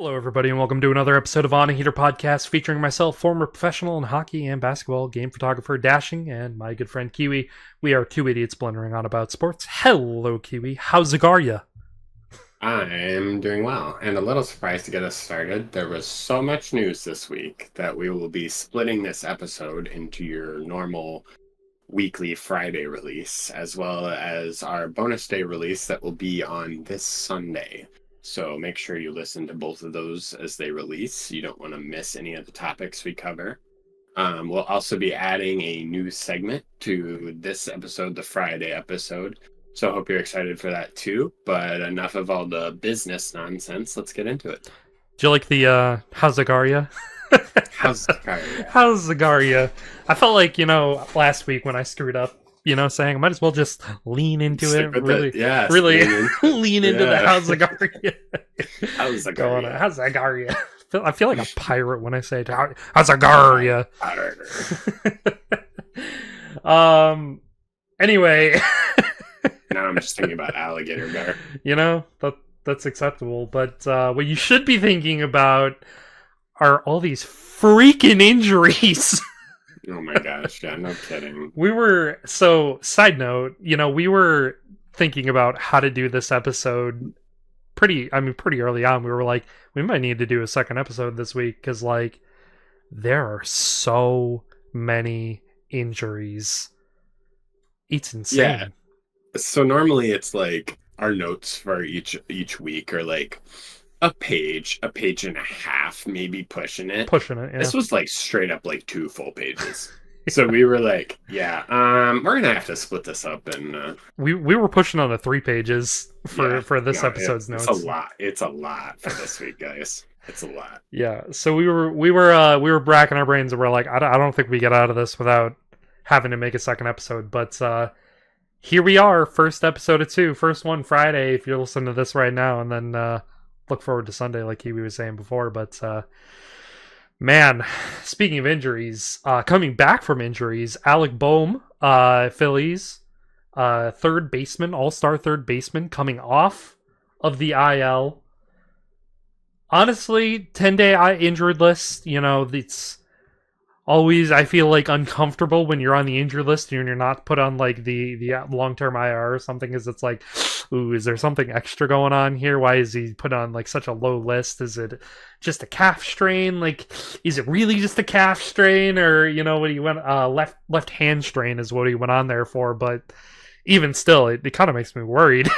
Hello, everybody, and welcome to another episode of On a Heater Podcast featuring myself, former professional in hockey and basketball game photographer Dashing, and my good friend Kiwi. We are two idiots blundering on about sports. Hello, Kiwi. How's Zagaria? I'm doing well, and a little surprised to get us started. There was so much news this week that we will be splitting this episode into your normal weekly Friday release, as well as our bonus day release that will be on this Sunday. So make sure you listen to both of those as they release. You don't want to miss any of the topics we cover. We'll also be adding a new segment to this episode, the Friday episode. So I hope you're excited for that too. But enough of all the business nonsense. Let's get into it. Do you like the, how's Zagaria? How's Zakaria? How's Zagaria? I felt like, last week when I screwed up, saying I might as well just lean into Stick it. with Really, it. Yes, really lean lean into the Yeah. how's Zagaria. How's Going on. Zakaria? How's Zagaria? I feel like a pirate when I say it. How's Zagaria? Anyway, Now I'm just thinking about alligator bear. that's acceptable. But what you should be thinking about are all these freaking injuries. Oh my gosh, yeah, no kidding. Side note, we were thinking about how to do this episode pretty early on. We were like, we might need to do a second episode this week because, like, there are so many injuries. It's insane. Yeah. So normally it's like our notes for each week are like a page and a half, maybe pushing it. Pushing it, yeah. This was like straight up like 2 full pages. So we were like, yeah, we're gonna have to split this up, and we were pushing on the 3 pages for this episode's notes. It's a lot. It's a lot for this week, guys. It's a lot. Yeah. So we were bracking our brains, and we're like, I don't think we get out of this without having to make a second episode. But here we are, first episode of 2, first one Friday. If you're listening to this right now, and then look forward to Sunday, like Kiwi was saying before. But man, speaking of injuries, coming back from injuries, Alec Boehm, Phillies, third baseman, all-star third baseman, coming off of the IL. Honestly, 10-day injured list, it's always, I feel like, uncomfortable when you're on the injured list and you're not put on like the long-term IR or something, because it's like, ooh, is there something extra going on here? Why is he put on like such a low list? Is it just a calf strain? Like, is it really just a calf strain, or what he went left hand strain is what he went on there for? But even still, it kind of makes me worried.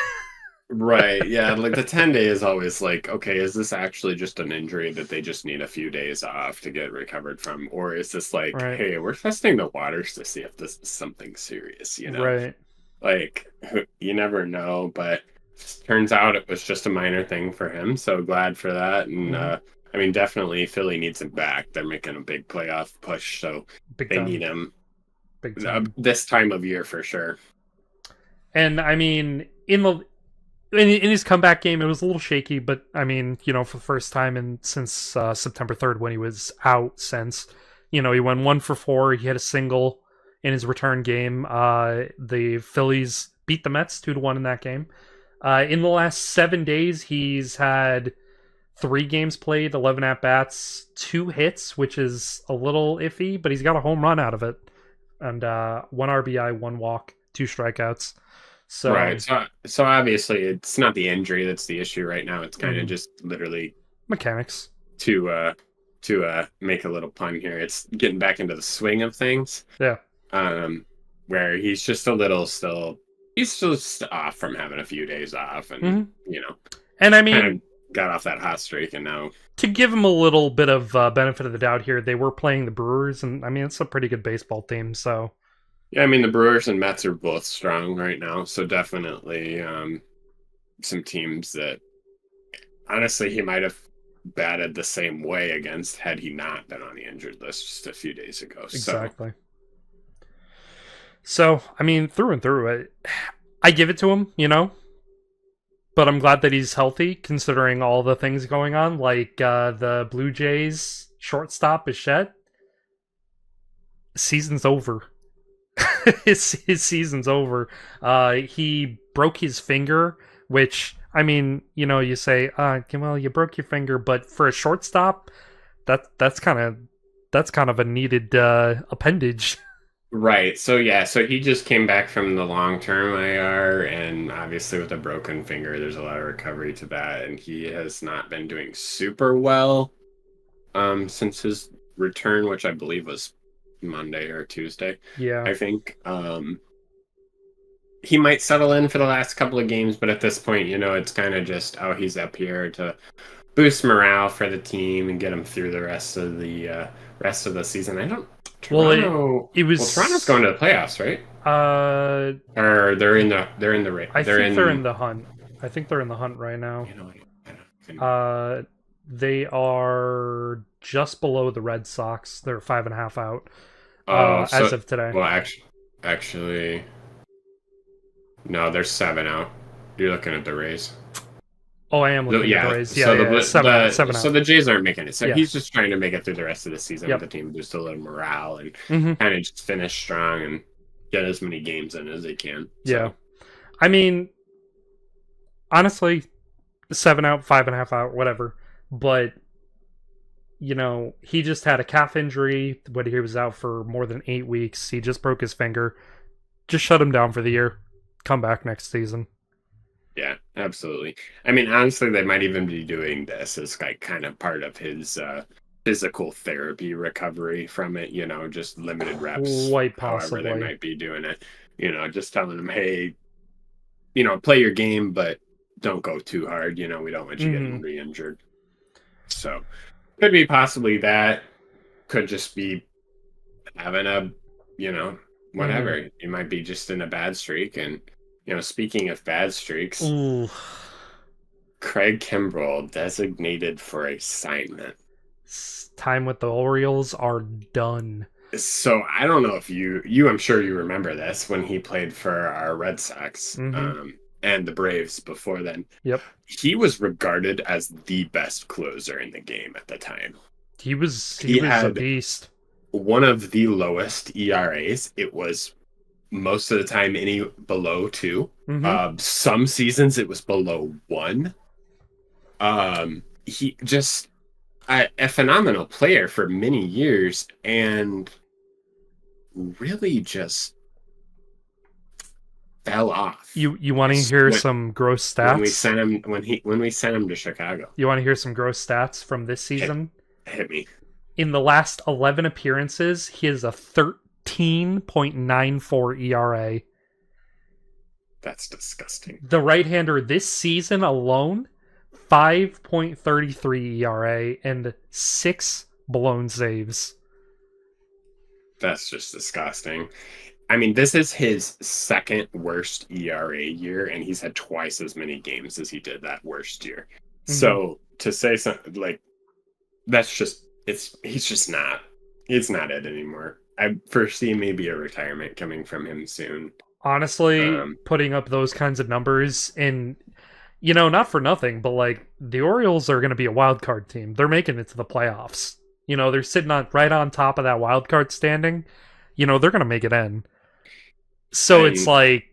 Right. Yeah. Like the 10-day is always like, okay, is this actually just an injury that they just need a few days off to get recovered from? Or is this like, Right. hey, we're testing the waters to see if this is something serious, Right. Like, you never know, but turns out it was just a minor thing for him. So glad for that. And, I mean, definitely Philly needs him back. They're making a big playoff push, so Big they time. need him Big time. this time of year for sure. And I mean, in his comeback game, it was a little shaky, but I mean, for the first time since September 3rd, when he was out, since he went 1 for 4, he had a single in his return game. The Phillies beat the Mets 2-1 in that game. In the last 7 days, he's had 3 games played, 11 at bats, 2 hits, which is a little iffy, but he's got a home run out of it, and 1 RBI, 1 walk, 2 strikeouts. So, Right. So obviously it's not the injury that's the issue right now. It's kind of just literally mechanics. To make a little pun here. It's getting back into the swing of things. Yeah. Where he's just a little he's just off from having a few days off, and and I mean, kind of got off that hot streak, and now to give him a little bit of benefit of the doubt here, they were playing the Brewers, and I mean, it's a pretty good baseball team, so. Yeah, I mean, the Brewers and Mets are both strong right now, so definitely some teams that, honestly, he might have batted the same way against had he not been on the injured list just a few days ago. Exactly. So, I mean, through and through, I give it to him, but I'm glad that he's healthy, considering all the things going on, like the Blue Jays shortstop, Bichette. Season's over. his season's over. He broke his finger, which I mean, you say, well, you broke your finger, but for a shortstop, that's kind of a needed appendage. Right. So yeah, so he just came back from the long-term IR, and obviously with a broken finger, there's a lot of recovery to that, and he has not been doing super well since his return, which I believe was Monday or Tuesday, Yeah. I think. He might settle in for the last couple of games, but at this point, it's kind of just, oh, he's up here to boost morale for the team and get him through the rest of the season. I don't Well, it Toronto. it Well, Toronto's was going to the playoffs, right? uh Or they're I they're think they're in in. the hunt. I think they're in the hunt right now. I don't even, Uh they are just below the Red Sox. They're 5.5 out oh, as so of today. well, actually, no, they're 7 out. You're looking at the Rays. Oh, I am looking at the Yeah, Rays. Yeah, so yeah, yeah. 7 out, 7 out. the Jays aren't making it. So Yeah. he's just trying to make it through the rest of the season with Yep. the team, boost a little morale, and Hmm. kind of just finish strong and get as many games in as they can. Yeah. So I mean, honestly, 7 out, 5.5 out, whatever. But he just had a calf injury when he was out for more than 8 weeks. He just broke his finger. Just shut him down for the year. Come back next season. yeah, absolutely. I mean, honestly, they might even be doing this as like kind of part of his physical therapy recovery from it. Just limited reps, Quite however they possibly. might be doing it. Just telling him, hey, play your game, but don't go too hard. We don't want you getting Hmm. re-injured. So could be possibly that. Could just be having a, you know, Hmm. whatever. You might be just in a bad streak. And, speaking of bad streaks, Ooh. Craig Kimbrell designated for assignment. Time with the Orioles are done. So I don't know if I'm sure you remember this when he played for our Red Sox Hmm. and the Braves before then. Yep. He was regarded as the best closer in the game at the time. He He was a had beast. one of the lowest ERAs. It was most of the time any below 2. Hmm. Some seasons it was below 1. He just a phenomenal player for many years, and really just fell off. You want to hear when, some gross when we stats? sent him when we sent him to Chicago. You want to hear some gross stats from this Hit, season? hit me. In the last 11 appearances, he has a 13.94 ERA. That's disgusting. The right-hander this season alone, 5.33 ERA and 6 blown saves. That's just disgusting. I mean, this is his second worst ERA year, and he's had twice as many games as he did that worst year. Hmm. So to say something like that's just he's just not it's not it anymore. I foresee maybe a retirement coming from him soon. Honestly, Um, putting up those kinds of numbers, and not for nothing, but like the Orioles are going to be a wild card team. They're making it to the playoffs. They're sitting on right on top of that wild card standing. They're going to make it in. So it's and like,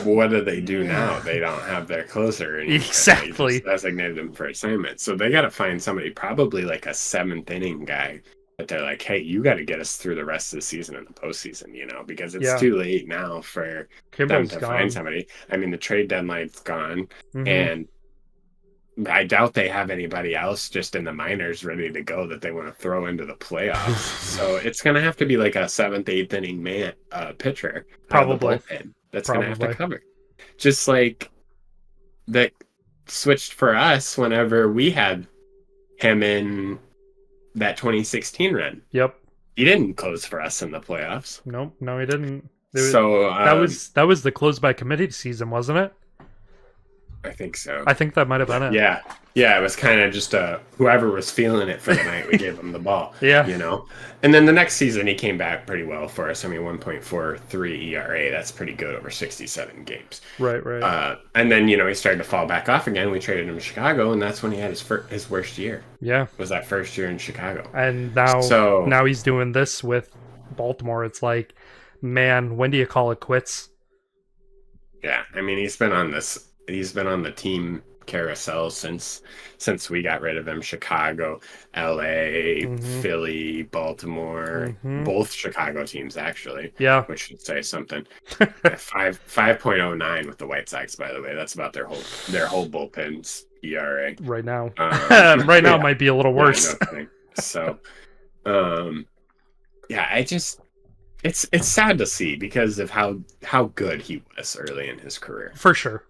what do they do now? They don't have their closer anymore. They exactly. just designated him for assignment. So they got to find somebody, probably like a seventh inning guy, that they're like, hey, you got to get us through the rest of the season and the postseason, because it's Yeah, too late now for them Kimbrel's to find gone. somebody. I mean, the trade deadline's gone, Hmm. and I doubt they have anybody else just in the minors ready to go that they want to throw into the playoffs. So it's going to have to be like a seventh, eighth inning pitcher out of the Probably. bullpen that's going to have to Probably. cover. Just like that switched for us whenever we had him in that 2016 run. Yep. He didn't close for us in the playoffs. Nope. No, he didn't. So That was the close by committee season, wasn't it? I think so. I think that might have been it. Yeah. Yeah, it was kind of just whoever was feeling it for the night, we gave him the ball. Yeah. And then the next season, he came back pretty well for us. I mean, 1.43 ERA, that's pretty good over 67 games. Right. Right. And then, he started to fall back off again. We traded him to Chicago, and that's when he had his worst year. Yeah. Was that first year in Chicago. And now, So, he's doing this with Baltimore. It's like, man, when do you call it quits? yeah, I mean, he's been on the team carousel since we got rid of him. Chicago, LA, Mm-hmm. Philly, Baltimore, Mm-hmm. both Chicago teams actually, Yeah. which should say something. Yeah, 5.09 with the White Sox, by the way. That's about their whole bullpen's ERA. Right now. Right now Yeah, might be a little yeah, worse. no kidding. So, um, yeah, it's sad to see because of how good he was early in his career. For sure.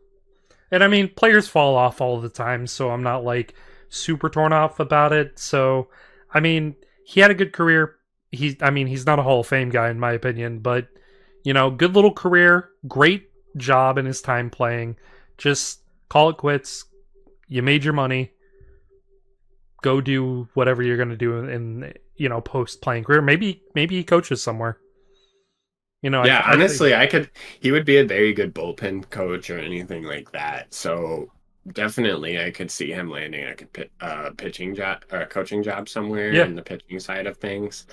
And I mean, players fall off all the time, so I'm not like super torn off about it. So, I mean, he had a good career. He's not a Hall of Fame guy in my opinion, but good little career, great job in his time playing. Just call it quits. You made your money. Go do whatever you're going to do in post playing career. Maybe he coaches somewhere. Yeah, I think. honestly, he would be a very good bullpen coach or anything like that. So definitely, I could see him landing a pitching job or a coaching job somewhere Yeah. in the pitching side of things.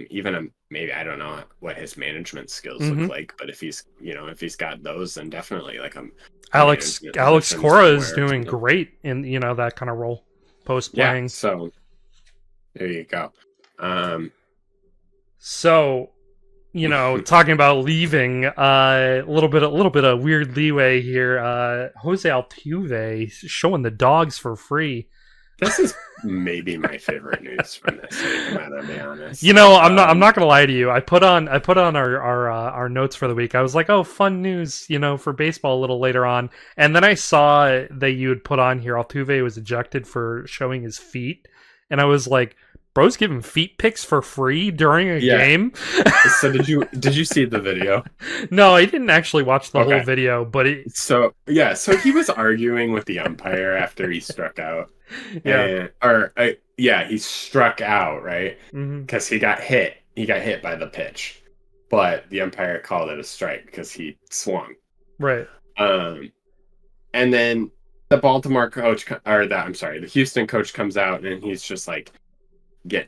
Even maybe I don't know what his management skills look Mm-hmm. like, but if he's got those, then definitely like a management Alex position Cora is somewhere or doing something. great in that kind of role post Yeah, playing. so there you go. Um, So talking about leaving, a little bit of weird leeway here. Jose Altuve showing the dogs for free. this is maybe my favorite news from this week. I'm gonna be honest. I'm not gonna lie to you. I put on our notes for the week. I was like, oh, fun news, for baseball a little later on, and then I saw that you had put on here Altuve was ejected for showing his feet, and I was like, bro's giving feet pics for free during a Yeah. game. So did you see the video? No, I didn't actually watch the whole Okay. video, but So he was arguing with the umpire after he struck out, yeah. he struck out, right? Hmm. Because he got hit. He got hit by the pitch, but the umpire called it a strike because he swung. Right. Um, and then the Baltimore coach, the Houston coach comes out and he's just like,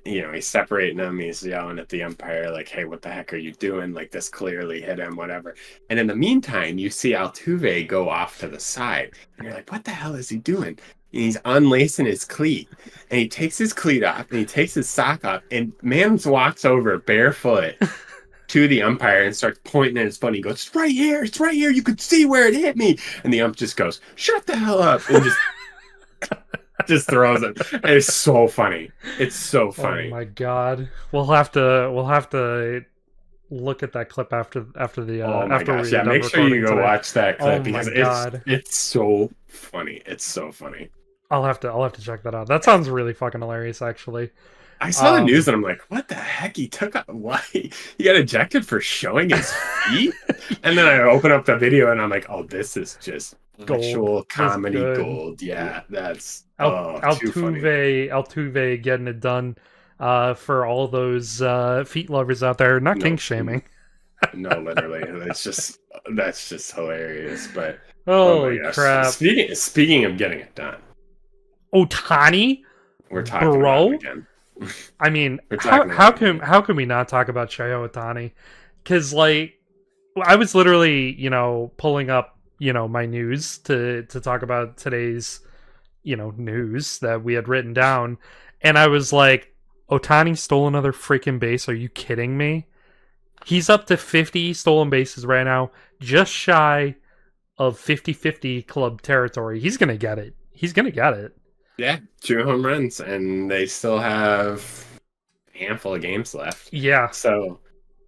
he's separating them. He's yelling at the umpire, like, hey, what the heck are you doing? Like, this clearly hit him, whatever. And in the meantime, you see Altuve go off to the side. And you're like, what the hell is he doing? And he's unlacing his cleat. And he takes his cleat off and he takes his sock off. And Mans walks over barefoot to the umpire and starts pointing at his foot. He goes, it's right here. It's right here. You could see where it hit me. And the ump just goes, shut the hell up. And just throws it. It's so funny. It's so Oh funny. my god. We'll have to look at that clip after the Oh my after gosh. we're Yeah, done make sure you recording go today. watch that Oh clip my because it's god. it's so funny. It's so funny. I'll have to check that out. That sounds really fucking hilarious actually. I saw the news Um and I'm like, what the heck? Why he got ejected for showing his feet? And then I open up the video and I'm like, oh, this is just Gold. actual This is comedy good. gold. Yeah, that's too funny. Altuve getting it done for all those feet lovers out there. Not No, kink shaming. no, literally. That's just hilarious. But oh my Holy gosh. crap. Speaking of getting it done, Otani, we're talking about him bro. again. I mean, We're how talking how about him can again. how can we not talk about Shohei Otani? Because like I was literally pulling up my news to talk about today's news that we had written down, and I was like, Otani stole another freaking base. Are you kidding me? He's up to 50 stolen bases right now, just shy of 50-50 club territory. He's gonna get it. He's gonna get it. Yeah, 2 home runs, and they still have a handful of games left. Yeah. So,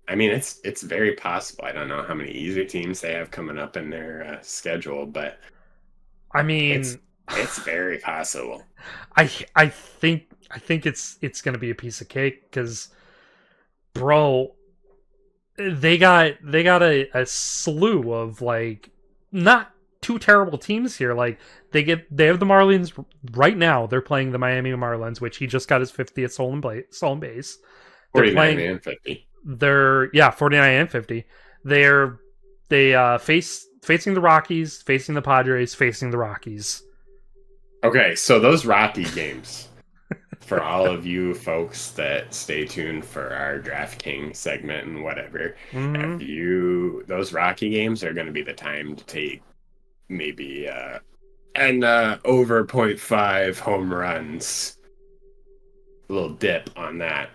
I mean, it's very possible. I don't know how many easier teams they have coming up in their schedule, but I it's mean, it's very possible. I think it's gonna be a piece of cake because, bro, they got a slew of like not too terrible teams here. Like they have the Marlins right now. They're playing the Miami Marlins, which he just got his 50th stolen base. They're 49 playing. and 50. They're 49 and 50. They facing the Rockies, facing the Padres, facing the Rockies. Okay, so those Rocky games, for all of you folks that stay tuned for our DraftKings segment and whatever, Mm-hmm. those Rocky games are going to be the time to take maybe and over .5 home runs. A little dip on that.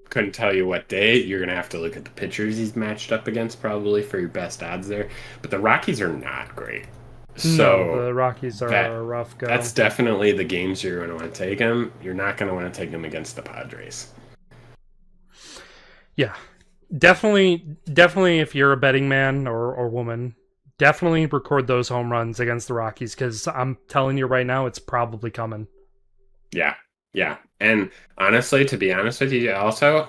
Couldn't tell you what day. You're gonna have to look at the pitchers he's matched up against probably for your best odds there. But the Rockies are not great, No, so the Rockies that are a rough go. that's definitely the games you're going to want to take him. You're not going to want to take him against the Padres. Yeah, definitely. If you're a betting man or woman, definitely record those home runs against the Rockies because I'm telling you right now, it's probably coming. Yeah, yeah. And honestly, to be honest with you, also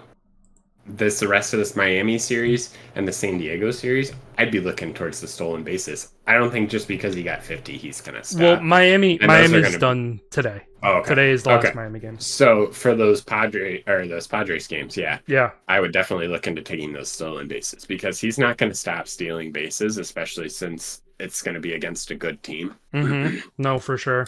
the rest of this Miami series and the San Diego series, I'd be looking towards the stolen bases. I don't think just because he got 50, he's gonna Well, stop. And those are Miami's gonna done today. Oh, okay. Today is the Okay. last Miami game. So for those Padres games, yeah, Yeah. I would definitely look into taking those stolen bases because he's not going to stop stealing bases, especially since it's going to be against a good team. Mm-hmm. No, for sure.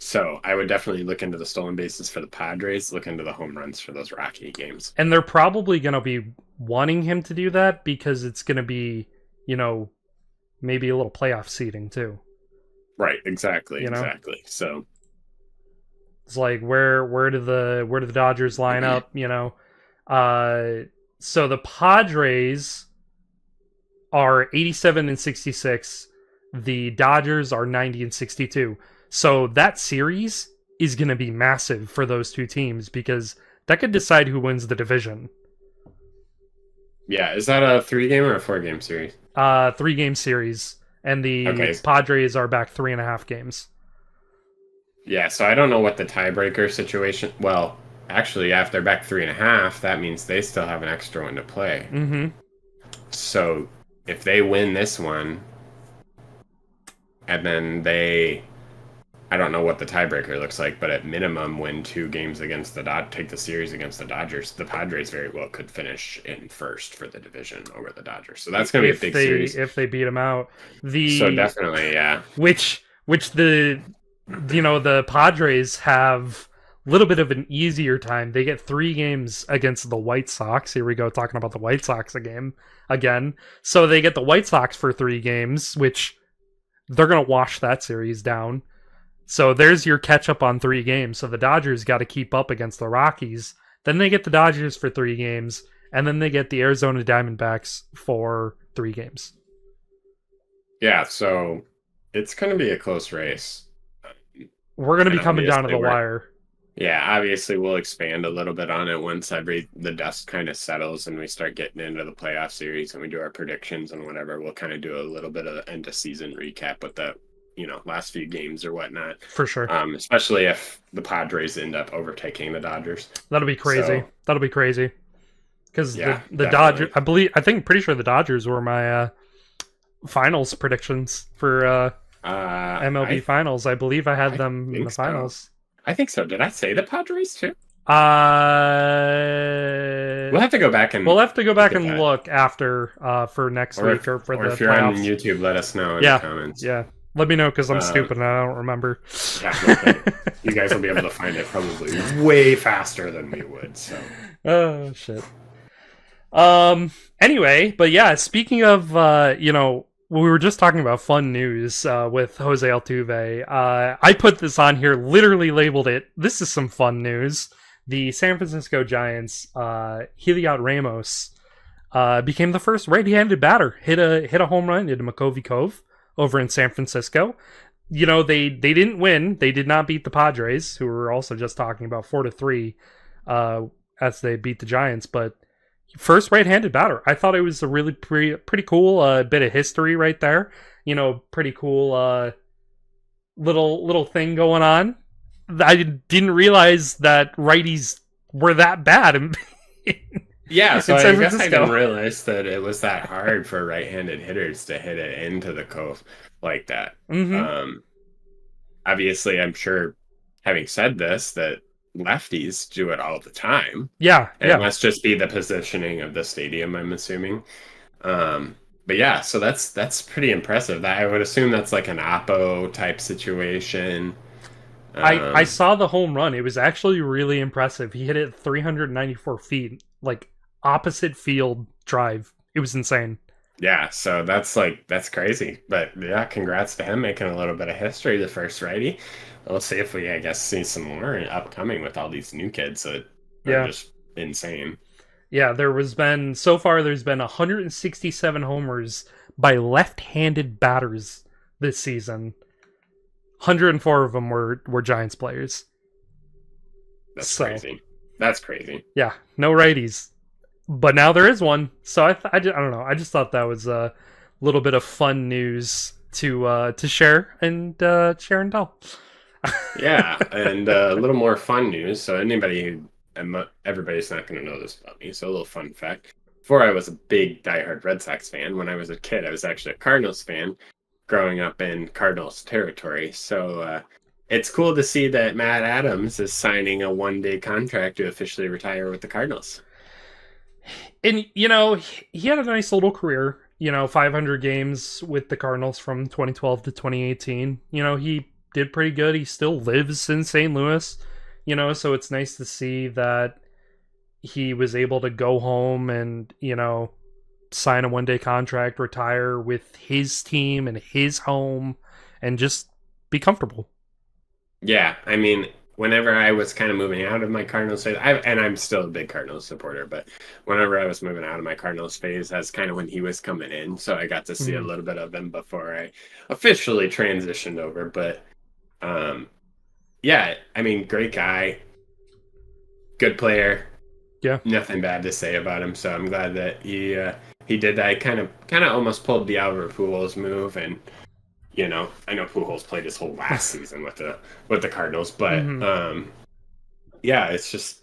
So I would definitely look into the stolen bases for the Padres, look into the home runs for those Rocky games. And they're probably going to be wanting him to do that because it's going to be, maybe a little playoff seeding too. Right, exactly, You know? exactly. So it's like where do the Dodgers line up? So the Padres are 87 and 66. The Dodgers are 90 and 62. So that series is going to be massive for those two teams because that could decide who wins the division. yeah, is that a 3-game or a 4-game series? 3-game series, and the Okay. Padres are back 3.5 games. Yeah, so I don't know what the tiebreaker situation. Well, actually, if they're back 3.5, that means they still have an extra one to play. Mm-hmm. So if they win this one, and then I don't know what the tiebreaker looks like, but at minimum win 2 games against take the series against the Dodgers, the Padres very well could finish in first for the division over the Dodgers. So that's going to be a big series. If they beat them out. So definitely, yeah. Which the Padres have a little bit of an easier time. They get 3 games against the White Sox. Here we go, talking about the White Sox again. So they get the White Sox for 3 games, which they're going to wash that series down. So there's your catch up on 3 games. So the Dodgers got to keep up against the Rockies. Then they get the Dodgers for 3 games, and then they get the Arizona Diamondbacks for 3 games. Yeah, so it's going to be a close race. We're going to be coming down to the wire. Yeah, obviously we'll expand a little bit on it once the dust kind of settles and we start getting into the playoff series and we do our predictions and whatever. We'll kind of do a little bit of end of season recap with the last few games or whatnot. For sure. Especially if the Padres end up overtaking the Dodgers. That'll be crazy. So, that'll be crazy. Because yeah, the Dodgers, pretty sure the Dodgers were my finals predictions for MLB Finals. I believe I had them in the finals. I think so. Did I say the Padres too? We'll have to go back and look after for next week or for the if you're playoffs. on YouTube, let us know in the comments. Yeah, let me know because I'm stupid and I don't remember. Yeah, you guys will be able to find it probably way faster than we would. So. Oh shit. Anyway, but yeah, speaking of we were just talking about fun news with Jose Altuve. I put this on here, literally labeled it, "This is some fun news." The San Francisco Giants, Heliot Ramos, became the first right-handed batter. Hit a home run into McCovey Cove over in San Francisco. They didn't win. They did not beat the Padres, who were also just talking about 4-3 as they beat the Giants, but first right-handed batter. I thought it was a really pretty cool bit of history right there. Pretty cool little thing going on. I didn't realize that righties were that bad. Yeah, so I guess I didn't realize that it was that hard for right-handed hitters to hit it into the cove like that. Mm-hmm. Obviously, I'm sure, having said this, that lefties do it all the time. Yeah, and it must just be the positioning of the stadium, I'm assuming. But yeah, so that's pretty impressive. I would assume that's like an Oppo type situation. I saw the home run. It was actually really impressive. He hit it 394 feet, like opposite field drive. It was insane. Yeah, so that's crazy. But yeah, congrats to him making a little bit of history, the first righty. We'll see if we, I guess, see some more upcoming with all these new kids that are Yeah. just insane. Yeah, there's been 167 homers by left-handed batters this season. 104 of them were Giants players. That's So, crazy. That's crazy. yeah, no righties. But now there is one. So I don't know. I just thought that was a little bit of fun news to share share and tell. Yeah, and a little more fun news. So everybody's not going to know this about me. So a little fun fact: before I was a big diehard Red Sox fan, when I was a kid, I was actually a Cardinals fan, growing up in Cardinals territory. So it's cool to see that Matt Adams is signing a one-day contract to officially retire with the Cardinals. And he had a nice little career. 500 games with the Cardinals from 2012 to 2018. He did pretty good. He still lives in St. Louis. So it's nice to see that he was able to go home and sign a one-day contract, retire with his team and his home, and just be comfortable. Yeah, I mean, whenever I was kind of moving out of my Cardinals phase, and I'm still a big Cardinals supporter, but whenever I was moving out of my Cardinals phase, that's kind of when he was coming in. So I got to see a Mhm. little bit of him before I officially transitioned over. But um, yeah, I mean, great guy, good player, Yeah. nothing bad to say about him. So I'm glad that he did that. Kind of almost pulled the Albert Pujols move, and I know Pujols played his whole last season with the Cardinals, but hmm yeah, it's just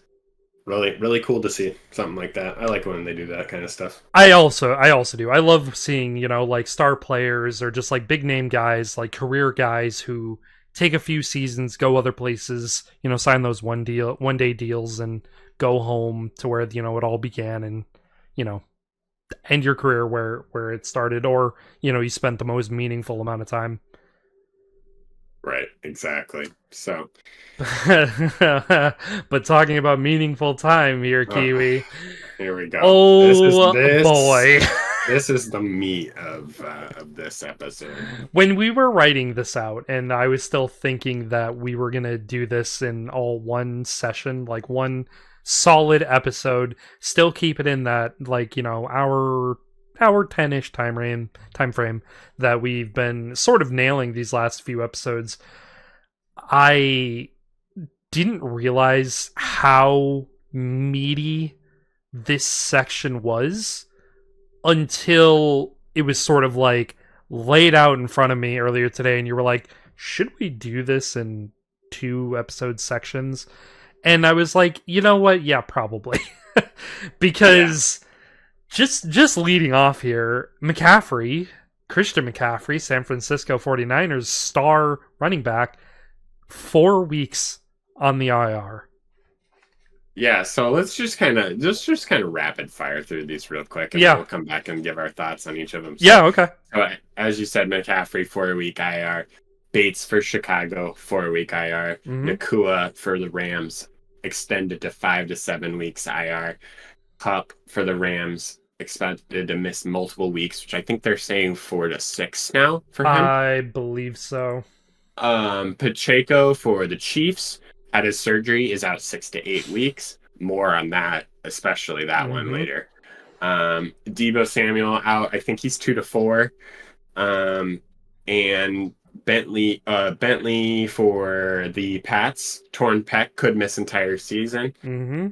really cool to see something like that. I like when they do that kind of stuff. I also do. I love seeing, like star players or just like big name guys, like career guys who take a few seasons, go other places, sign those one day deals and go home to where, it all began and, you know, end your career where it started or, you spent the most meaningful amount of time. Right, exactly. So, But talking about meaningful time here, oh, Kiwi. here we go. This is Oh this boy. this is the meat of this episode. When we were writing this out, and I was still thinking that we were gonna do this in all one session, like one solid episode, still keep it in that like hour 10ish time frame that we've been sort of nailing these last few episodes. I didn't realize how meaty this section was until it was sort of like laid out in front of me earlier today, and you were like, should we do this in 2 episode sections? And I was like, you know what, yeah, probably. Yeah. Because just leading off here, Christian McCaffrey, San Francisco 49ers star running back, 4 weeks on the IR. Yeah, so let's just kind of rapid fire through these real quick, and then Yeah. we'll come back and give our thoughts on each of them. Yeah, okay. As you said, McCaffrey 4 week IR, Bates for Chicago 4 week IR, Mm-hmm. Nakua for the Rams extended to 5 to 7 weeks IR, Cup for the Rams expected to miss multiple weeks, which I think they're saying 4 to 6 now for him. I believe so. Pacheco for the Chiefs had his surgery, is out 6 to 8 weeks. More on that, especially that one Mm-hmm. later. Debo Samuel out, I think he's 2 to 4. And Bentley for the Pats, torn pec, could miss entire season. Mm-hmm.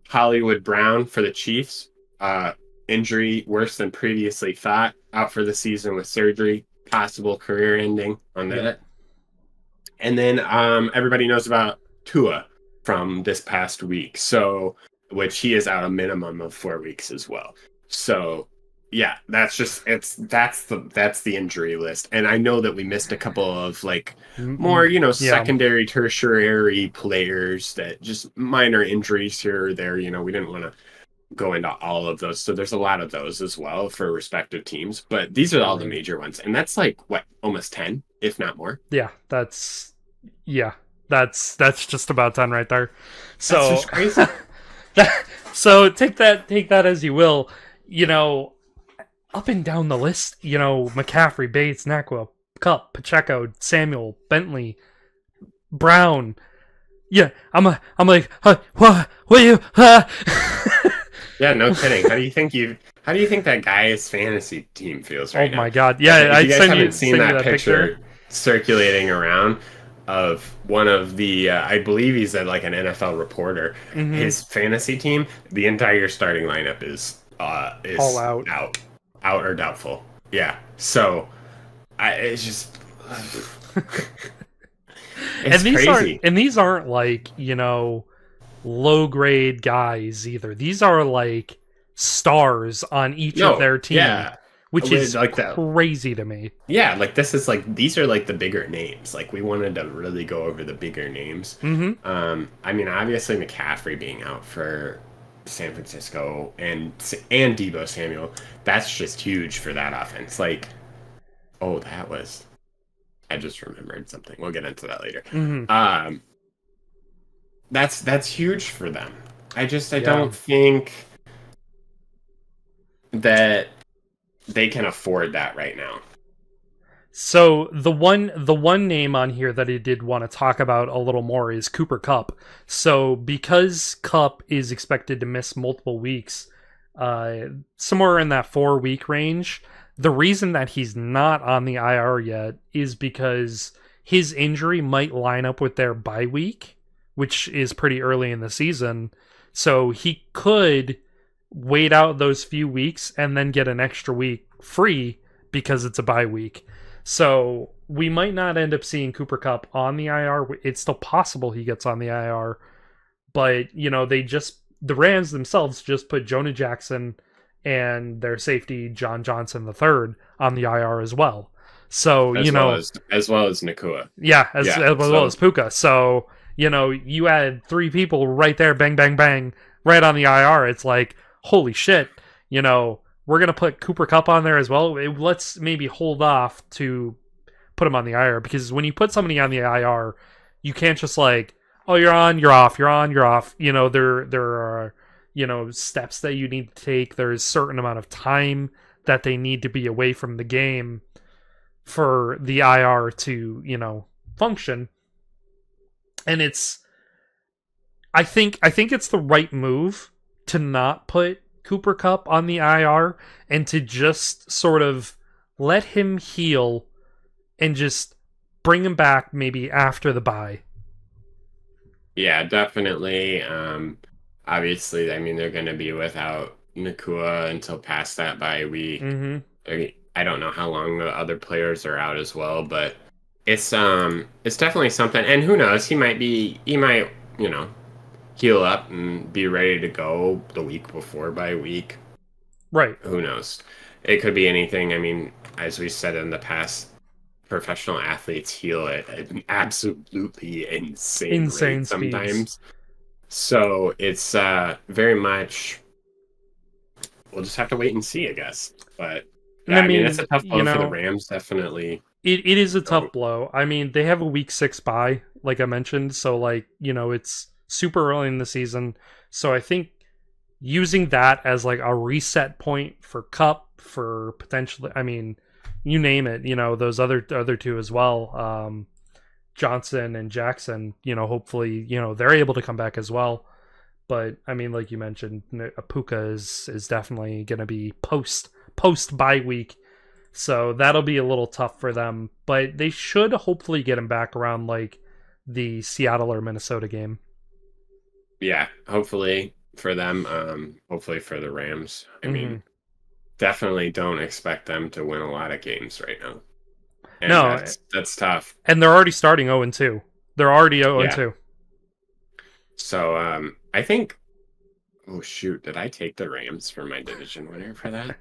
Hollywood Brown for the Chiefs, injury worse than previously thought, out for the season with surgery, possible career ending on Yep. that. And then everybody knows about Tua from this past week, so which he is out a minimum of 4 weeks as well. So yeah, that's the injury list. And I know that we missed a couple of like more, Yeah. secondary, tertiary players that just minor injuries here or there. We didn't want to go into all of those. So there's a lot of those as well for respective teams. But these are all the Right. major ones. And that's like what, almost 10, if not more. Yeah. Yeah. That's just about done right there. That's So just crazy. so take that as you will. You know, up and down the list, McCaffrey, Bates, Nakua, Cup, Pacheco, Samuel, Bentley, Brown. Yeah, I'm like, what you? Yeah, no kidding. How do you think that guy's fantasy team feels Oh right now? my god. If, Yeah, if you I'd guys send haven't you seen send you that that picture. picture circulating around of one of the, I believe he's like an NFL reporter. Mm-hmm. His fantasy team, the entire starting lineup All is out. out or doubtful. Yeah. So it's just it's And crazy. these aren't like, low grade guys either. These are like stars on each of No, their team, yeah. which With is like the crazy to me. Yeah, like this is like these are like the bigger names. Like we wanted to really go over the bigger names. Mm-hmm. I mean, obviously McCaffrey being out for San Francisco and Debo Samuel, that's just huge for that offense. Like, oh, I just remembered something. We'll get into that later. Mm-hmm. Um, that's huge for them. I Yeah. don't think that they can afford that right now. So the one name on here that I did want to talk about a little more is Cooper Cup. So because Cup is expected to miss multiple weeks, somewhere in that 4 week range, the reason that he's not on the IR yet is because his injury might line up with their bye week, which is pretty early in the season. So he could wait out those few weeks and then get an extra week free because it's a bye week. So we might not end up seeing Cooper Cup on the IR. It's still possible he gets on the IR, but the Rams themselves just put Jonah Jackson and their safety John Johnson III on the IR as well. So As well as Nakua. yeah, Yeah. as well So as Puka. So you add three people right there, bang, bang, bang, right on the IR. It's like holy shit. We're gonna put Cooper Cup on there as well. Let's maybe hold off to put him on the IR because when you put somebody on the IR, you can't just like, oh, you're on, you're off, you're on, you're off. There are steps that you need to take. There's a certain amount of time that they need to be away from the game for the IR to function. And I think it's the right move to not put Cooper Cup on the IR and to just sort of let him heal and just bring him back maybe after the bye. yeah, definitely. Obviously, I mean they're going to be without Nakua until past that bye week. Mm-hmm. I don't know how long the other players are out as well, but it's definitely something. And who knows, he might heal up and be ready to go the week before bye week. Right. Who knows? It could be anything. I mean, as we said in the past, professional athletes heal at an absolutely insane Insane rate speeds. sometimes. So it's very much we'll just have to wait and see, I guess. But And yeah, I I mean it's mean, a tough blow for the Rams, definitely. it is a tough Don't blow. I mean, they have a week 6 bye, like I mentioned, so like, it's super early in the season. So I think using that as like a reset point for Cup for potentially, I mean, you name it, those other two as well. Johnson and Jackson, hopefully, they're able to come back as well. But I mean, like you mentioned, Puka is definitely going to be post bye week, so that'll be a little tough for them. But they should hopefully get him back around like the Seattle or Minnesota game. Yeah, hopefully for them, hopefully for the Rams. I Mm-hmm. mean, definitely don't expect them to win a lot of games right now. And No, that's tough. and they're already starting 0-2. They're already 0 Yeah. 2. So I think oh shoot, did I take the Rams for my division winner for that?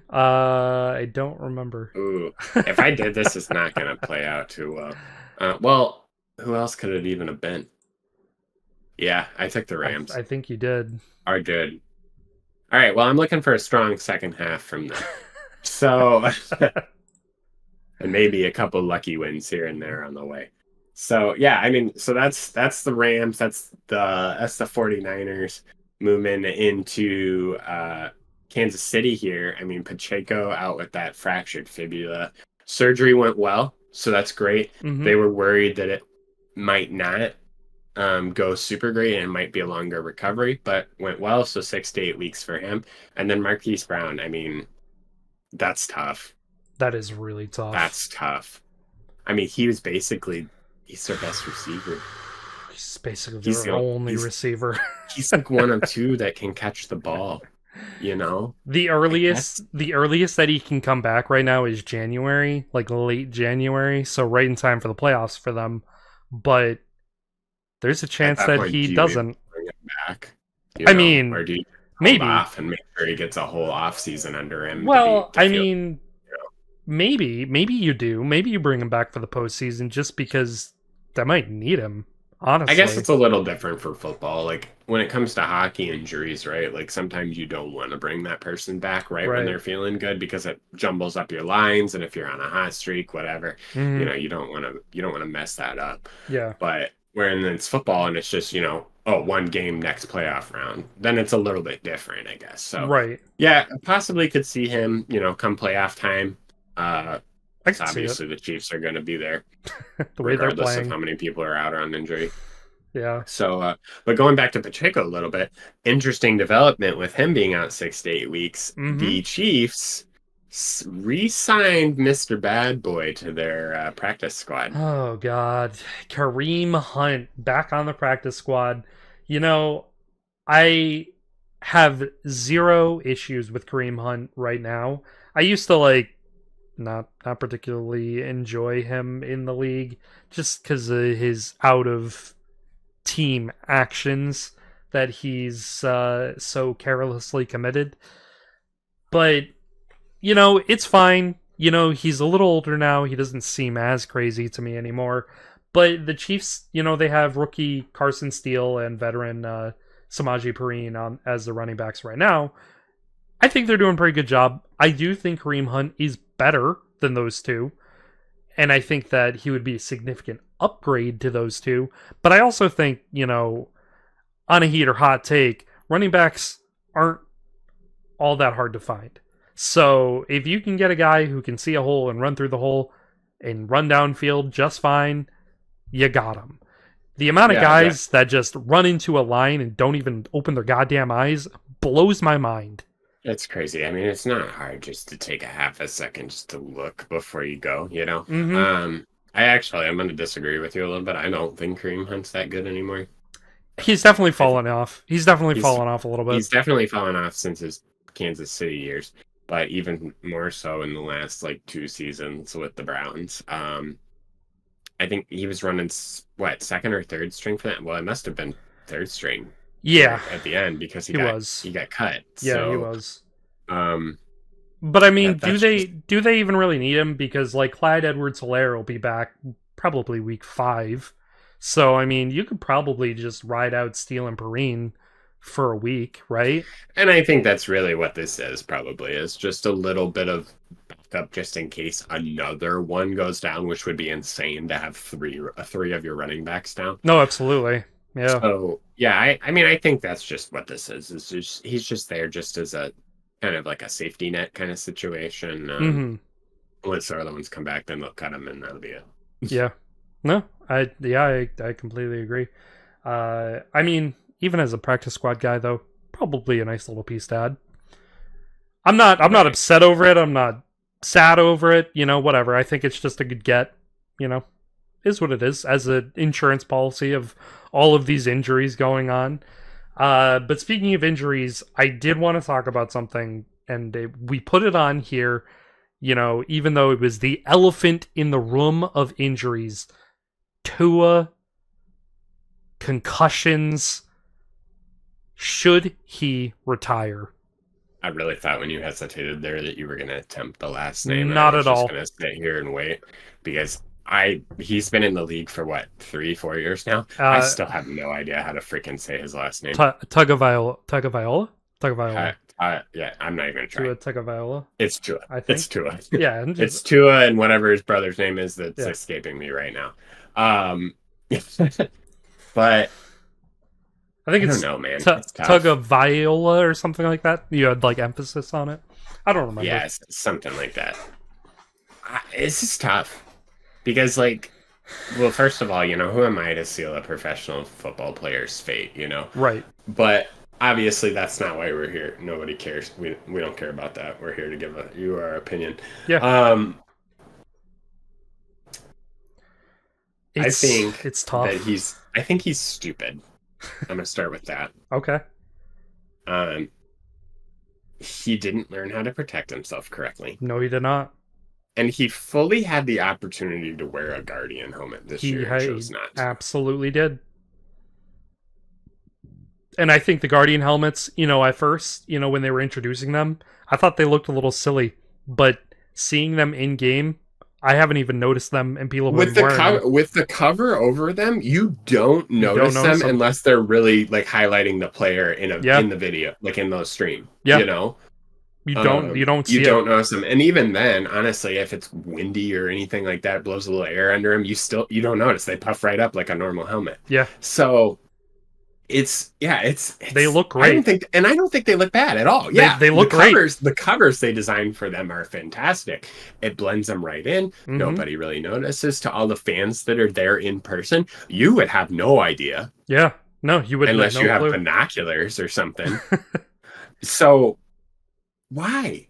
I don't remember. Ooh, if I did, this is not going to play out too well. Well, who else could it even have been? Yeah, I took the Rams. I think you did. Are good. All right, well, I'm looking for a strong second half from them. So, and maybe a couple lucky wins here and there on the way. So, yeah, I mean, so that's the Rams, that's the 49ers moving into Kansas City here, I mean, Pacheco out with that fractured fibula. Surgery went well, so that's great. Mm-hmm. They were worried that it might not go super great and it might be a longer recovery, but went well. So 6 to 8 weeks for him. And then Marquise Brown, I mean, that's tough. That is really tough. That's tough. I mean, he's their best receiver. He's basically He's their only receiver. He's like one of two that can catch the ball. You know, the earliest that he can come back right now is January, like late January, so right in time for the playoffs for them. But there's a chance that he doesn't bring him back. I mean, or do you maybe off and make sure he gets a whole off season under him? Well, I mean, maybe you do. Maybe you bring him back for the postseason just because they might need him. Honestly, I guess it's a little different for football. Like when it comes to hockey injuries, right? Like sometimes you don't want to bring that person back right when they're feeling good because it jumbles up your lines, and if you're on a hot streak, whatever, you don't want to mess that up. Yeah. But when it's football and it's just one game next playoff round, then it's a little bit different, I guess. So yeah, possibly could see him, come playoff time. Obviously the Chiefs are going to be there the way they're playing, of how many people are out on injury. Yeah. So, but going back to Pacheco a little bit, interesting development with him being out 6 to 8 weeks. The Chiefs re-signed Mr. Bad Boy to their practice squad. Oh God, Kareem Hunt back on the practice squad. I have zero issues with Kareem Hunt right now. I used to not particularly enjoy him in the league just because of his out of team actions that he's so carelessly committed. But it's fine. He's a little older now. He doesn't seem as crazy to me anymore. But the Chiefs, they have rookie Carson Steele and veteran Samaje Perine as the running backs right now. I think they're doing a pretty good job. I do think Kareem Hunt is better than those two, and I think that he would be a significant upgrade to those two. But I also think, on a heat or hot take, running backs aren't all that hard to find. So if you can get a guy who can see a hole and run through the hole and run downfield just fine, you got him. The amount of guys that just run into a line and don't even open their goddamn eyes blows my mind. It's crazy. I mean, it's not hard just to take a half a second just to look before you go, I'm going to disagree with you a little bit. I don't think Kareem Hunt's that good anymore. He's definitely fallen off. He's fallen off a little bit. He's definitely fallen off since his Kansas City years, but even more so in the last 2 seasons with the Browns. I think he was running second or third string for that. Well, it must have been third string. Yeah, at the end because he got cut. Yeah, so, he was. But I mean, do they even really need him? Because Clyde Edwards-Helaire will be back probably week 5. So I mean, you could probably just ride out Steele and Perine for a week, right? And I think that's really what this is. Probably is just a little bit of backup just in case another one goes down, which would be insane to have three of your running backs down. No, absolutely. Yeah. So yeah, I mean, I think that's just what this is. He's just there just as a kind of like a safety net kind of situation. Once the other ones come back, then they'll cut him, and that'll be it. Yeah. No, I completely agree. I mean, even as a practice squad guy, though, probably a nice little piece to add. I'm not upset over it. I'm not sad over it. Whatever. I think it's just a good get. Is what it is as an insurance policy of all of these injuries going on. But speaking of injuries, I did want to talk about something, and we put it on here, even though it was the elephant in the room of injuries. Tua, concussions, should he retire? I really thought when you hesitated there that you were going to attempt the last name. Not at all. I was just going to sit here and wait because he's been in the league for 3-4 years now. I still have no idea how to freaking say his last name. Tagovailoa? Yeah, I'm not even gonna try. Tua Tagovailoa? It's Tua. I think it's Tua. Yeah, it's Tua and whatever his brother's name is that's escaping me right now. But I think I don't it's know, man. t- It's tough. Tug Viola or something like that. You had like emphasis on it. I don't remember. Yeah, something like that. It's just tough because, like, well, first of all, who am I to seal a professional football player's fate, Right. But obviously, that's not why we're here. Nobody cares. We don't care about that. We're here to give you our opinion. Yeah. Um, I It's think it's tough. I think he's stupid. I'm gonna start with that. Okay. Um, he didn't learn how to protect himself correctly, No, he did not. and he fully had the opportunity to wear a Guardian helmet this year and He chose not to. absolutely did. And I think the Guardian helmets, at first, when they were introducing them, I thought they looked a little silly. But seeing them in game, I haven't even noticed them, and people have been wearing them. With the cover over them, you don't You don't notice notice them them. unless they're really like highlighting the player Yeah, in the video, like in the stream. yeah. You don't You see it. don't notice them, and even then, honestly, if it's windy or anything like that, blows a little air under them, you don't notice. They puff right up like a normal helmet. Yeah, So they it's look great. I don't think they look bad at all. They Yeah, they look great. the covers they designed for them are fantastic. It blends them right in. Hmm. Nobody really notices. To all the fans that are there in person, you would have no idea Yeah. No, you wouldn't have unless no you have clue. binoculars or something. So why?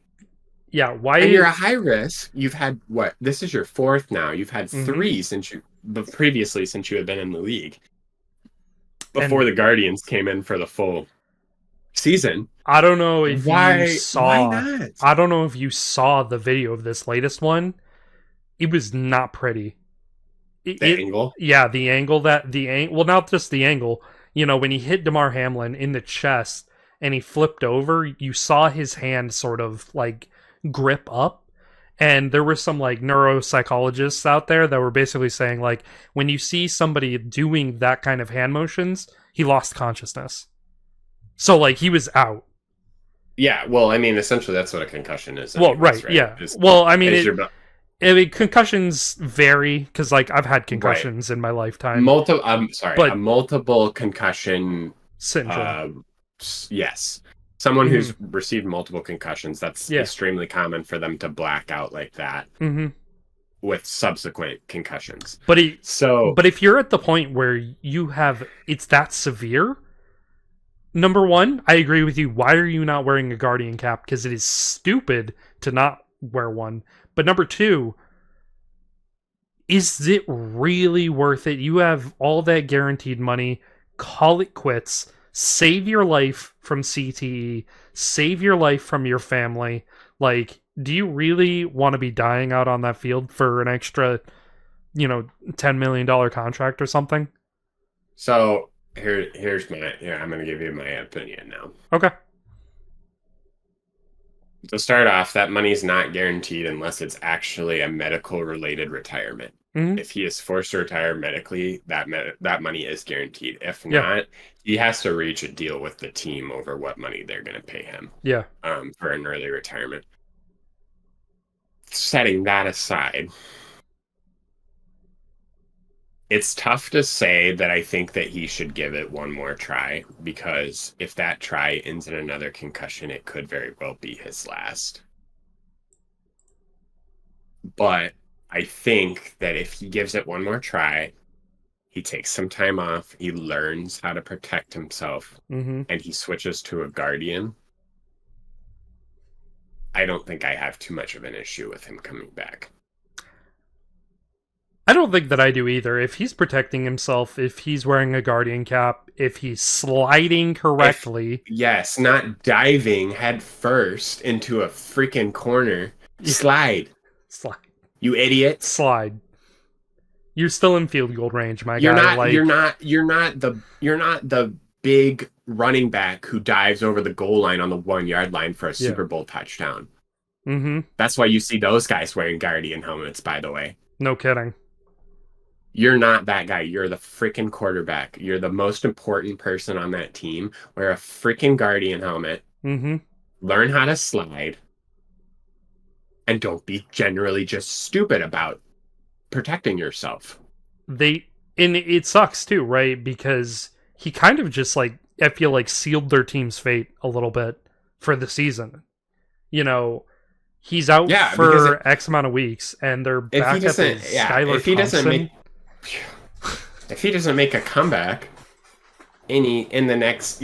Yeah. And you're Why? a high risk. You've had what? This is your fourth now. You've had Hmm. three but previously since you had been in the league. Before And the Guardians came in for the full season. I don't know if you Why saw. not? I don't know if you saw the video of this latest one. It was not pretty. The angle? Yeah, the angle that the angle, well, not just the angle. When he hit Damar Hamlin in the chest and he flipped over, you saw his hand sort of like grip up. And there were some like neuropsychologists out there that were basically saying like when you see somebody doing that kind of hand motions, he lost consciousness. So like he was out. Yeah, well, I mean, essentially that's what a concussion is Well, anyways, right, right? yeah. Well, Is your concussions vary because like I've had right. concussions in my lifetime, I'm sorry, a but multiple concussion syndrome. uh yes. Someone Hmm. who's received multiple concussions, that's Yeah. extremely common for them to black out like that Hmm. with subsequent concussions. But he, So, but if you're at the point where you have it's that severe, number one, I agree with you. Why are you not wearing a Guardian cap? Because it is stupid to not wear one. But number two, is it really worth it? You have all that guaranteed money. Call it quits. Save your life from CTE. Save your life from your family. Like, do you really want to be dying out on that field for an extra, $10 million contract or something? here's I'm going to give you my opinion now. Okay. To start off, that money's not guaranteed unless it's actually a medical related retirement. Hmm. If he is forced to retire medically, that money is guaranteed. If Yeah. not, he has to reach a deal with the team over what money they're going to pay him Yeah. for an early retirement. Setting that aside, it's tough to say that I think that he should give it one more try, because if that try ends in another concussion, it could very well be his last. But I think that if he gives it one more try, he takes some time off, he learns how to protect himself, Hmm. and he switches to a Guardian, I don't think I have too much of an issue with him coming back. I don't think that I do either. If he's protecting himself, if he's wearing a Guardian cap, if he's sliding correctly. Yes, not diving head first into a freaking corner. Slide. Slide. You idiot. Slide. You're still in field goal range, my guy. You're not the big running back who dives over the goal line on the 1 yard line for a Yeah. Super Bowl touchdown. Mm-hmm. That's why you see those guys wearing Guardian helmets, by the way. No kidding. You're not that guy. You're the freaking quarterback. You're the most important person on that team. Wear a freaking Guardian helmet. Mm-hmm. Learn how to slide. And don't be generally just stupid about protecting yourself. And it sucks too, right? Because he kind of just like I feel like sealed their team's fate a little bit for the season. You know, he's out Yeah, because for X amount of weeks, and their if he backup is doesn't, yeah, Skylar Thompson. if he doesn't make a comeback in the next,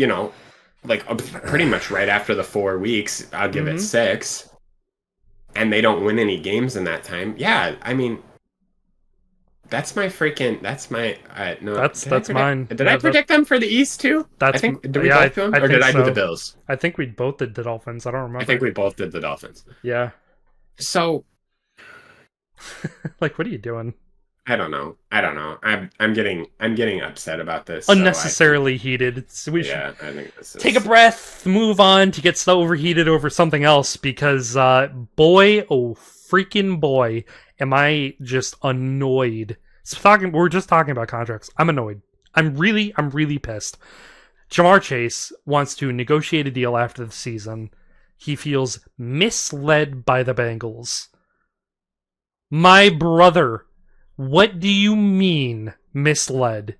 like pretty much right after the 4 weeks, I'll give it Mm-hmm. 6, and they don't win any games in that time. Yeah, I mean, that's my no. That's mine. Did I Yeah, predict them for the East too? that's Did we yeah. both do them, I or think did I do the so. Bills? I think we both did the Dolphins. I don't I think remember. we both did the Dolphins. Yeah. So Like, what are you doing? I don't know. I'm getting upset about this. So Unnecessarily heated. We should I think this take a is breath, move on to get so overheated over something else because, boy, oh freaking boy, am I just annoyed. We're just talking about contracts. I'm annoyed. I'm really pissed. Jamar Chase wants to negotiate a deal after the season. He feels misled by the Bengals. My brother, what do you mean misled?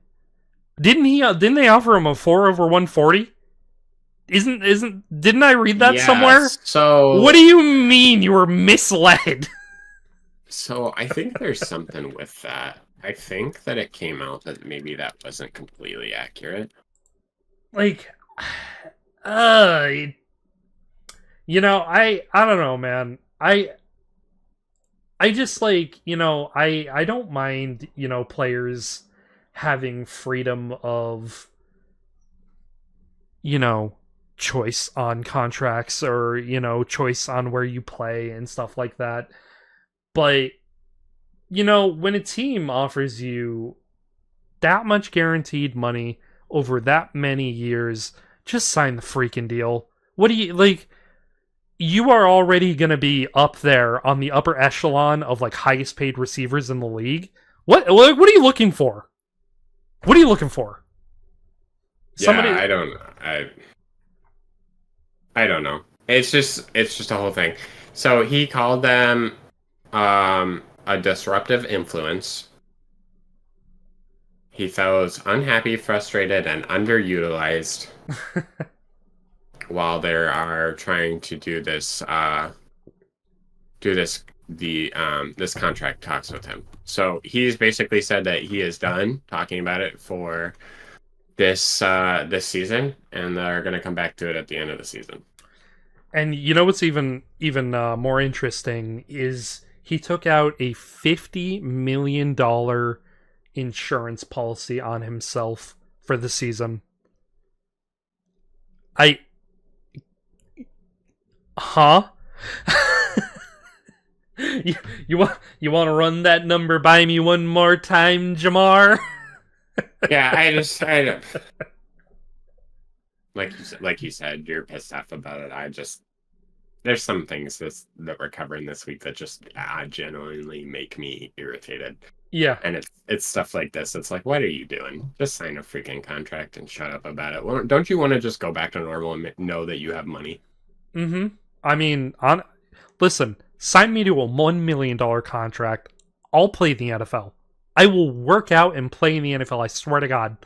Didn't they offer him a 4 over 140? Didn't I read that somewhere? So What do you mean you were misled? So I think there's something with that. I think that it came out that maybe that wasn't completely accurate. Like, uh, I don't know, man. I just like, I don't mind, players having freedom of, choice on contracts or, choice on where you play and stuff like that. But, when a team offers you that much guaranteed money over that many years, just sign the freaking deal. What do you, like, you are already going to be up there on the upper echelon of, like, highest paid receivers in the league. What are you looking for? What are you looking for? Somebody... Yeah, I don't know. It's just a whole thing. So he called them a disruptive influence. He feels unhappy, frustrated, and underutilized while they are trying to do this this contract talks with him. So he's basically said that he is done talking about it for this season, and they're going to come back to it at the end of the season. And what's even more interesting is he took out a $50 million insurance policy on himself for the season. Huh? you want to run that number by me one more time, Jamar? Yeah, I don't. Like you said, you're pissed off about it. There's some things that we're covering this week that just genuinely make me irritated. Yeah, and it's stuff like this. It's like, what are you doing? Just sign a freaking contract and shut up about it. Well, don't you want to just go back to normal and know that you have money? Mm-hmm. I mean, listen, sign me to a $1 million contract. I'll play the NFL. I will work out and play in the NFL. I swear to God.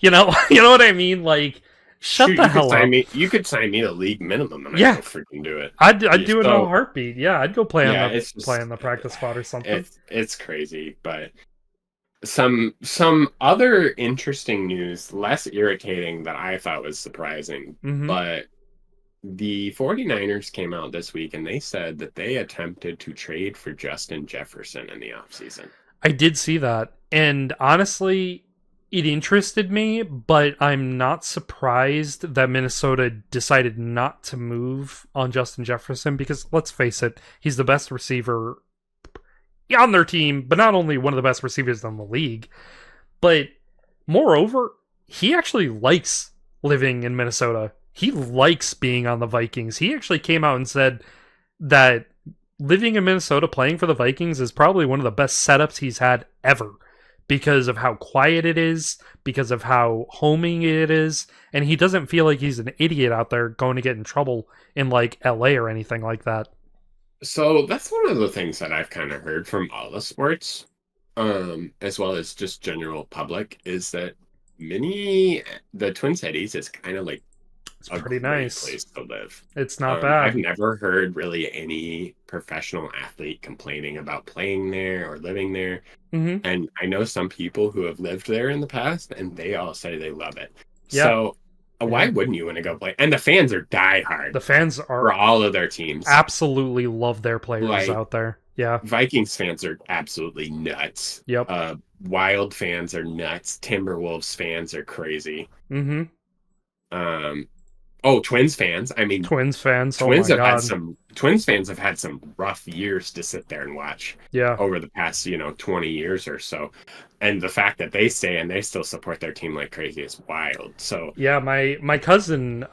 You know what I mean? Like, shut the hell up. You could sign me the league minimum, and I'd go freaking do it. I'd do it in a heartbeat. Yeah, I'd go play on the practice squad or something. It's crazy, but some other interesting news, less irritating, that I thought was surprising, but the 49ers came out this week and they said that they attempted to trade for Justin Jefferson in the offseason. I did see that, and honestly, it interested me, but I'm not surprised that Minnesota decided not to move on Justin Jefferson because, let's face it, he's the best receiver on their team, but not only one of the best receivers in the league, but moreover, he actually likes living in Minnesota. He likes being on the Vikings. He actually came out and said that living in Minnesota playing for the Vikings is probably one of the best setups he's had ever because of how quiet it is, because of how homing it is, and he doesn't feel like he's an idiot out there going to get in trouble in like LA or anything like that. So that's one of the things that I've kind of heard from all the sports, as well as just general public, is that Mini, the Twin Cities is kind of like It's a pretty great nice. place to live. It's not I've bad. never heard really any professional athlete complaining about playing there or living there. Mm-hmm. And I know some people who have lived there in the past, and they all say they love it. Yeah. So why Yeah. wouldn't you want to go play? And the fans are diehard The fans for are all of their teams. absolutely love their players Like out there. Yeah. Vikings fans are absolutely nuts. Yep. Wild fans are nuts. Timberwolves fans are crazy. Mm-hmm. Um, oh, Twins fans. I mean, Twins fans. Oh my God. Twins fans have had some rough years to sit there and watch Yeah. over the past, 20 years or so. And the fact that they stay and they still support their team like crazy is wild. So Yeah. My cousin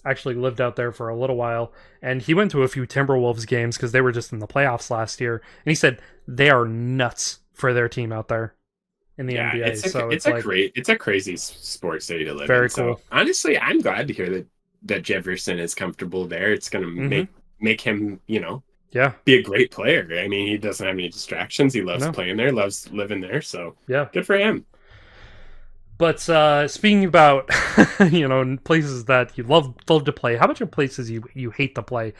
actually lived out there for a little while, and he went to a few Timberwolves games because they were just in the playoffs last year, and he said they are nuts for their team out there in the yeah, NBA. So it's like it's a crazy sports city to live in. very So cool. honestly, I'm glad to hear that Jefferson is comfortable there. It's gonna Mm-hmm. make him, Yeah. be a great player. I mean, he doesn't have any distractions. He loves No. playing there, loves living there. So Yeah. good for him. But speaking about places that you love to play, how about your places you hate to play?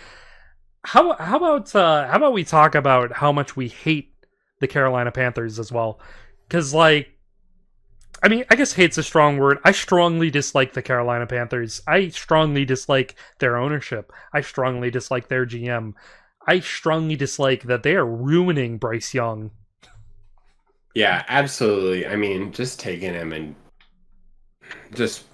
How about we talk about how much we hate the Carolina Panthers as well? Because I mean, I guess hate's a strong word. I strongly dislike the Carolina Panthers. I strongly dislike their ownership. I strongly dislike their GM. I strongly dislike that they are ruining Bryce Young. Yeah, absolutely. I mean, just taking him and just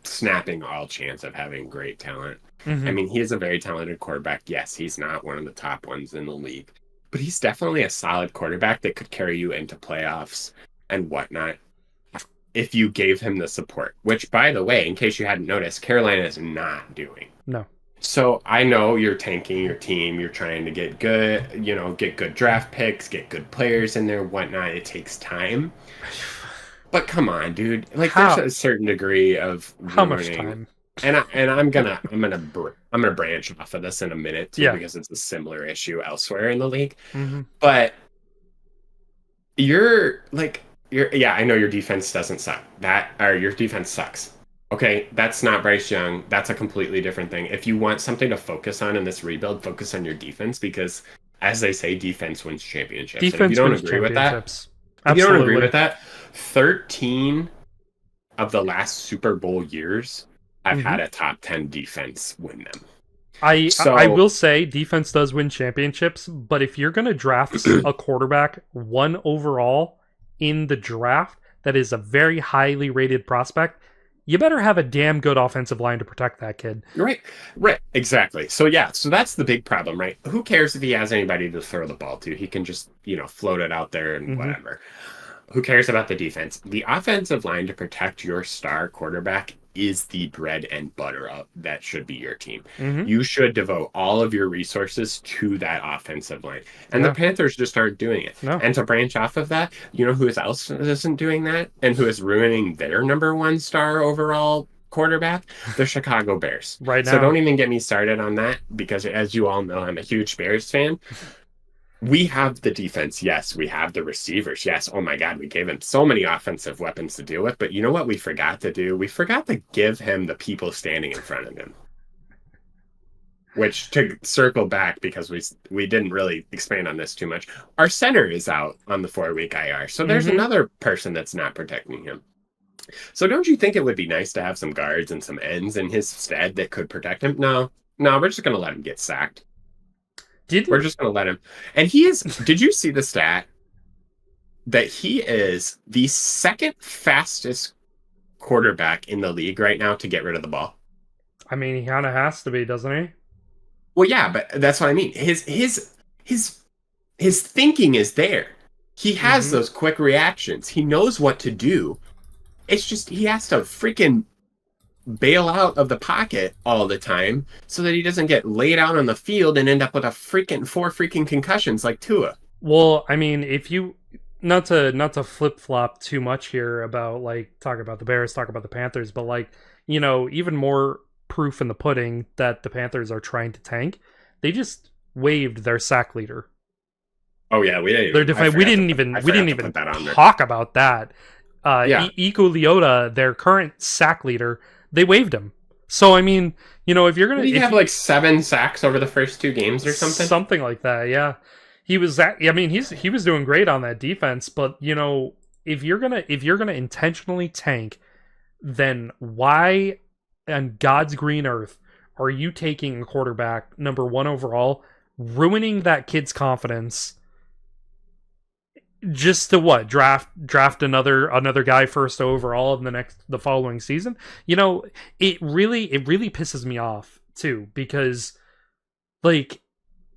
snapping all chance of having great talent. I Mm-hmm. mean, he is a very talented quarterback. Yes, he's not one of the top ones in the league, but he's definitely a solid quarterback that could carry you into playoffs and whatnot if you gave him the support, which, by the way, in case you hadn't noticed, Carolina is not doing. No. So I know you're tanking your team. You're trying to get good, get good draft picks, get good players in there, whatnot. It takes time. But come on, dude. Like, there's How a certain degree of how much ruining, time? I'm gonna branch off of this in a minute too Yeah. because it's a similar issue elsewhere in the league. Mm-hmm. But yeah, I know your defense doesn't suck. Your defense sucks. Okay, that's not Bryce Young. That's a completely different thing. If you want something to focus on in this rebuild, focus on your defense because, as they say, defense wins championships. And if you Defense don't wins agree with that, championships. if you don't agree Absolutely. with that, 13 of the last Super Bowl years, I've Mm-hmm. had a top 10 defense win them. I So, will say defense does win championships, but if you're going to draft a quarterback one overall in the draft that is a very highly rated prospect, you better have a damn good offensive line to protect that kid. right, exactly. So, yeah, so that's the big problem, right? Who cares if he has anybody to throw the ball to? He can just, float it out there and Mhm. whatever. Who cares about the defense? The offensive line to protect your star quarterback is the bread and butter of that should be your team. Mhm. You should devote all of your resources to that offensive line. And Yeah. the Panthers just aren't doing it. No. And to branch off of that, you know who else isn't doing that and who is ruining their number one star overall quarterback? The Chicago Bears. Right So now. don't even get me started on that because as you all know, I'm a huge Bears fan. We have the defense. Yes, we have the receivers. Yes. Oh my God, we gave him so many offensive weapons to deal with. But you know what we forgot to do? We forgot to give him the people standing in front of him. Which, to circle back, because we didn't really expand on this too much, our center is out on the 4-week IR. So there's Mhm. another person that's not protecting him. So don't you think it would be nice to have some guards and some ends in his stead that could protect him? No, we're just going to let him get sacked. We're just going to let him. And did you see the stat that he is the second fastest quarterback in the league right now to get rid of the ball? I mean, he kind of has to be, doesn't he? Well, yeah, but that's what I mean. His thinking is there. He has Mhm. those quick reactions. He knows what to do. It's just he has to freaking bail out of the pocket all the time so that he doesn't get laid out on the field and end up with four freaking concussions like Tua. Well, I mean, if you not to flip flop too much here about talk about the Bears, talk about the Panthers, but even more proof in the pudding that the Panthers are trying to tank. They just waived their sack leader. Oh yeah, we didn't. Their defense. We didn't even put that on there. talk about that. Yeah. Iko Leota, their current sack leader, they waived him. So I mean, if you're Did gonna, he if have you, like 7 sacks over the first 2 games or something? something like that, yeah, he was that. I mean, he was doing great on that defense, but if you're gonna intentionally tank, then why on God's green earth are you taking a quarterback number one overall, ruining that kid's confidence? Just to what, draft another guy first overall in the following season. It really pisses me off too, because like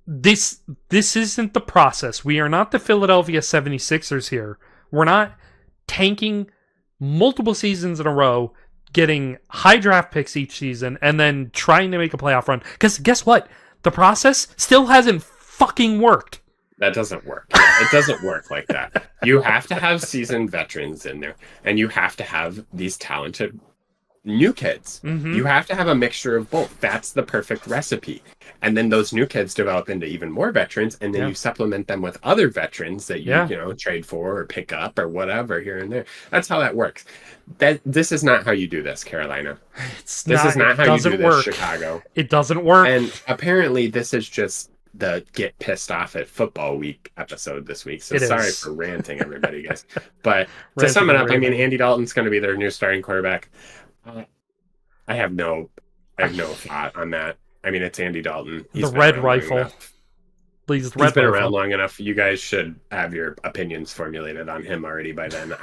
this isn't the process. We are not the Philadelphia 76ers here. We're not tanking multiple seasons in a row, getting high draft picks each season, and then trying to make a playoff run, because guess what, the process still hasn't fucking worked. That doesn't work. Yeah, it doesn't work like that. You have to have seasoned veterans in there, and you have to have these talented new kids. Mm-hmm. You have to have a mixture of both. That's the perfect recipe. And then those new kids develop into even more veterans, and then you supplement them with other veterans that you trade for or pick up or whatever here and there. That's how that works. This is not how you do this, Carolina. This is not how you do this, Chicago. It doesn't work. And apparently this is just the get pissed off at football week episode this week. So sorry for ranting, everybody, guys. But to sum it up, I mean, Andy Dalton's going to be their new starting quarterback. I have no thought on that. I mean, it's Andy Dalton. He's the red rifle. He's been around long enough. You guys should have your opinions formulated on him already by then.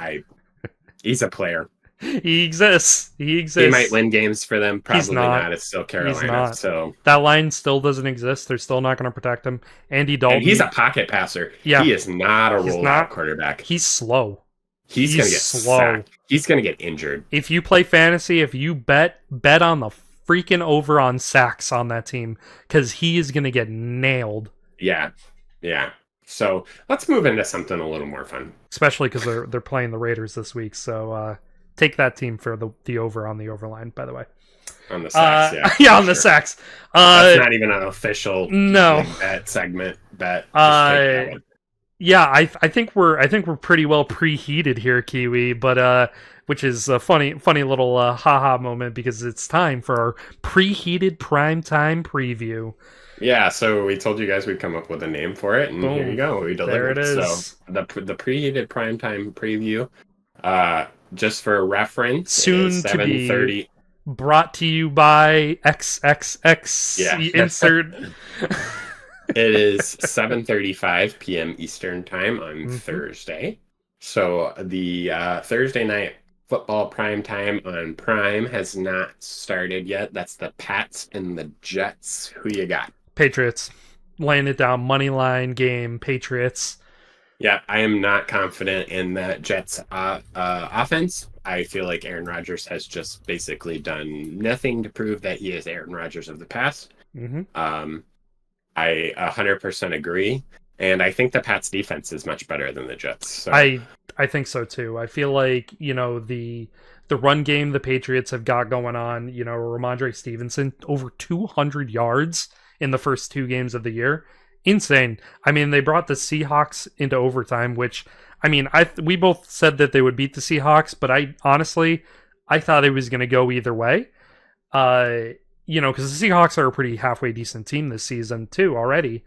He's a player. He exists. He might win games for them. Probably not. It's still Carolina. So that line still doesn't exist. They're still not going to protect him. Andy Dalton. And he's a pocket passer. Yeah. He is not a rollout quarterback. He's slow. He's going to get slow. Sacked. He's going to get injured. If you play fantasy, if you bet on the freaking over on sacks on that team, because he is going to get nailed. Yeah. So let's move into something a little more fun. Especially because they're playing the Raiders this week. So take that team for the over on the overline, by the way. On the sacks, on the sacks. That's not even an official bet segment bet. Yeah, I think we're pretty well preheated here, Kiwi, but which is a funny little haha moment, because it's time for our preheated primetime preview. Yeah, so we told you guys we'd come up with a name for it, and here you go. We delivered. There it is. So the preheated primetime preview, just for reference, soon to be brought to you by XXX. Yeah. Insert. It is 7:35 p.m. Eastern time on Thursday. So the Thursday night football prime time on Prime has not started yet. That's the Pats and the Jets. Who you got? Patriots. Laying it down. Money line game. Patriots. Yeah, I am not confident in that Jets offense. I feel like Aaron Rodgers has just basically done nothing to prove that he is Aaron Rodgers of the past. I 100% agree, and I think the Pats defense is much better than the Jets. So. I think so too. I feel like the run game the Patriots have got going on. Ramondre Stevenson over 200 yards in the first 2 games of the year, insane. I mean, they brought the Seahawks into overtime, which we both said that they would beat the Seahawks, but I thought it was going to go either way. Because the Seahawks are a pretty halfway decent team this season too already,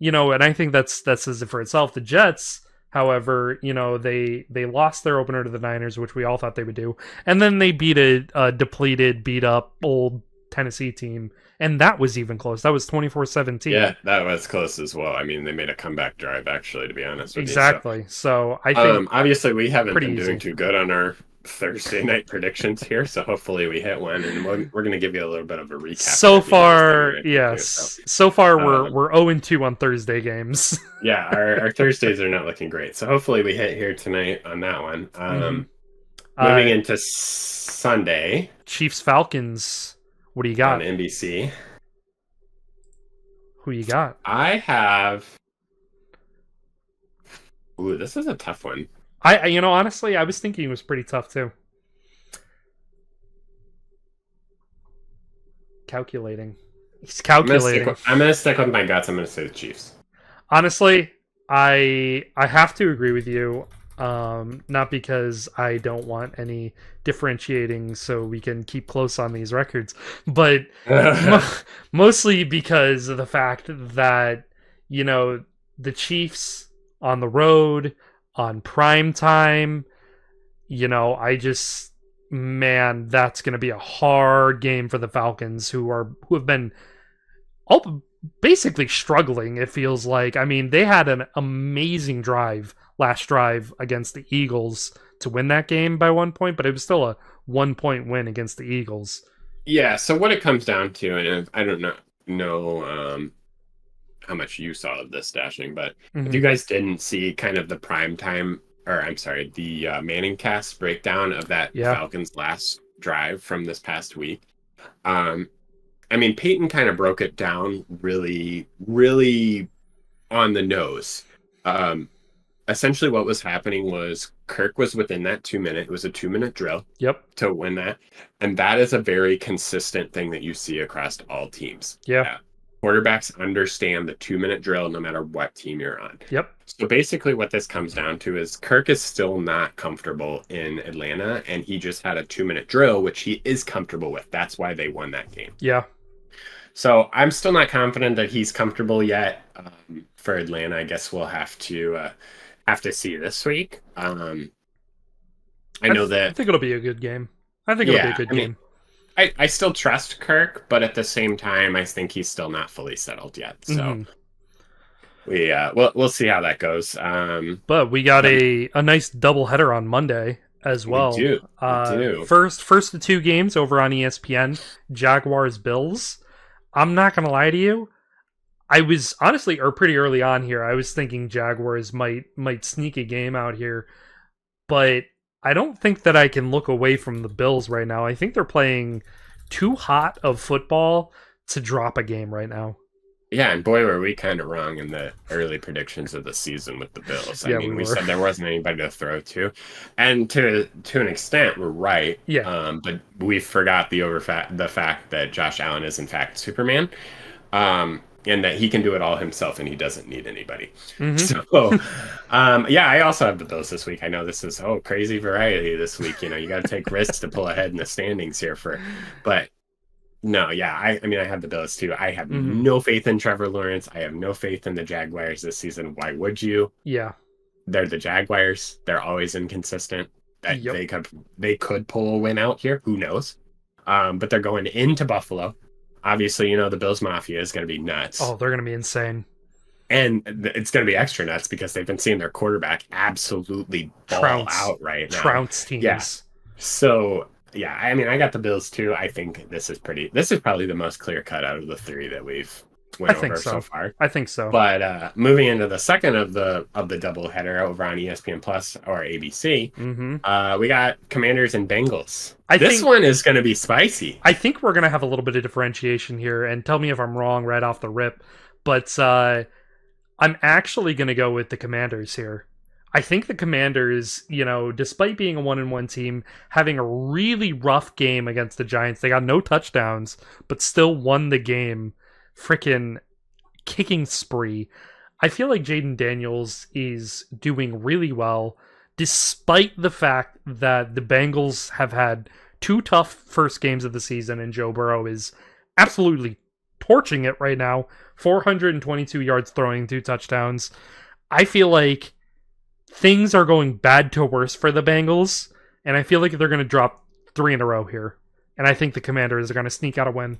and I think that says it for itself. The Jets, however, they lost their opener to the Niners, which we all thought they would do, and then they beat a depleted, beat up old Tennessee team, and that was even close. That was 24-17. Yeah, that was close as well. I mean, they made a comeback drive, actually, to be honest with exactly. you. So I think obviously we haven't been doing too good on our Thursday night predictions here, so hopefully we hit one, and we're going to give you a little bit of a recap. So far, yes. So far, we're 0-2 on Thursday games. Yeah, our Thursdays are not looking great, so hopefully we hit here tonight on that one. Moving into Sunday, Chiefs Falcons. What do you got on NBC? Who you got? I have. Ooh, this is a tough one. Honestly, I was thinking it was pretty tough too. Calculating. He's calculating. I'm going to stick with my guts. I'm going to say the Chiefs. Honestly, I have to agree with you. Not because I don't want any differentiating so we can keep close on these records, but mo- mostly because of the fact that, you know, the Chiefs on the road, on prime time, I just, man, that's going to be a hard game for the Falcons, who have been all basically struggling. It feels like. I mean, they had an amazing last drive against the Eagles to win that game by 1 point, but it was still a 1 point win against the Eagles. Yeah, so what it comes down to, and I don't know how much you saw of this dashing, but if Mm-hmm. you guys didn't see kind of the prime time, or I'm sorry, the Manning cast breakdown of that Yeah. Falcons last drive from this past week, um, I mean, Peyton kind of broke it down really, really on the nose. Um, Essentially, what was happening was Kirk was within that 2 minute. It was a 2 minute drill Yep. to win that. And that is a very consistent thing that you see across all teams. Yeah. Quarterbacks understand the 2 minute drill no matter what team you're on. Yep. So basically, what this comes down to is Kirk is still not comfortable in Atlanta, and he just had a 2 minute drill, which he is comfortable with. That's why they won that game. Yeah. So I'm still not confident that he's comfortable yet. For Atlanta, I guess we'll have to see this week. I know I that. think it'll be a good game. I think it'll be a Yeah, good I mean, game. I still trust Kirk, but at the same time, I think he's still not fully settled yet. So Mm-hmm. we'll see how that goes. But we got But a nice doubleheader on Monday as we well. do, we do. First the two games over on ESPN, Jaguars Bills. I'm not gonna lie to you. I was honestly, or pretty early on here, I was thinking Jaguars might sneak a game out here, but I don't think that I can look away from the Bills right now. I think they're playing too hot of football to drop a game right now. Yeah, and boy, were we kind of wrong in the early predictions of the season with the Bills. I Yeah, mean, we we were. said there wasn't anybody to throw to, and to an extent, we're right. Yeah. But we forgot the fact that Josh Allen is in fact Superman, and that he can do it all himself, and he doesn't need anybody. Mm-hmm. So, yeah, I also have the Bills this week. I know this is crazy variety this week. You got to take risks to pull ahead in the standings here but. No, yeah, I mean, I have the Bills too. I have Mm-hmm. no faith in Trevor Lawrence. I have no faith in the Jaguars this season. Why would you? Yeah. They're the Jaguars. They're always inconsistent. That Yep. they could pull a win out here. Who knows? But they're going into Buffalo. Obviously, the Bills Mafia is going to be nuts, Oh, they're gonna be insane. and it's going to be extra nuts because they've been seeing their quarterback absolutely ball Trounce. out right now. Trounce Yeah. teams. So yeah, I mean, I got the Bills too. I think this is probably the most clear cut out of the three that we've I went think over so so. far. I think so. But moving into the second of the doubleheader over on ESPN Plus or ABC, Mm-hmm. we got Commanders and Bengals. I This think one is going to be spicy. I think we're gonna have a little bit of differentiation here, and tell me if I'm wrong right off the rip. But I'm actually gonna go with the Commanders here. I think the Commanders, despite being a 1-1 team, having a really rough game against the Giants, they got no touchdowns, but still won the game. Freaking kicking spree. I feel like Jaden Daniels is doing really well, despite the fact that the Bengals have had two tough first games of the season, and Joe Burrow is absolutely torching it right now. 422 yards throwing, two touchdowns. I feel like things are going bad to worse for the Bengals, and I feel like they're going to drop three in a row here. And I think the Commanders are going to sneak out a win.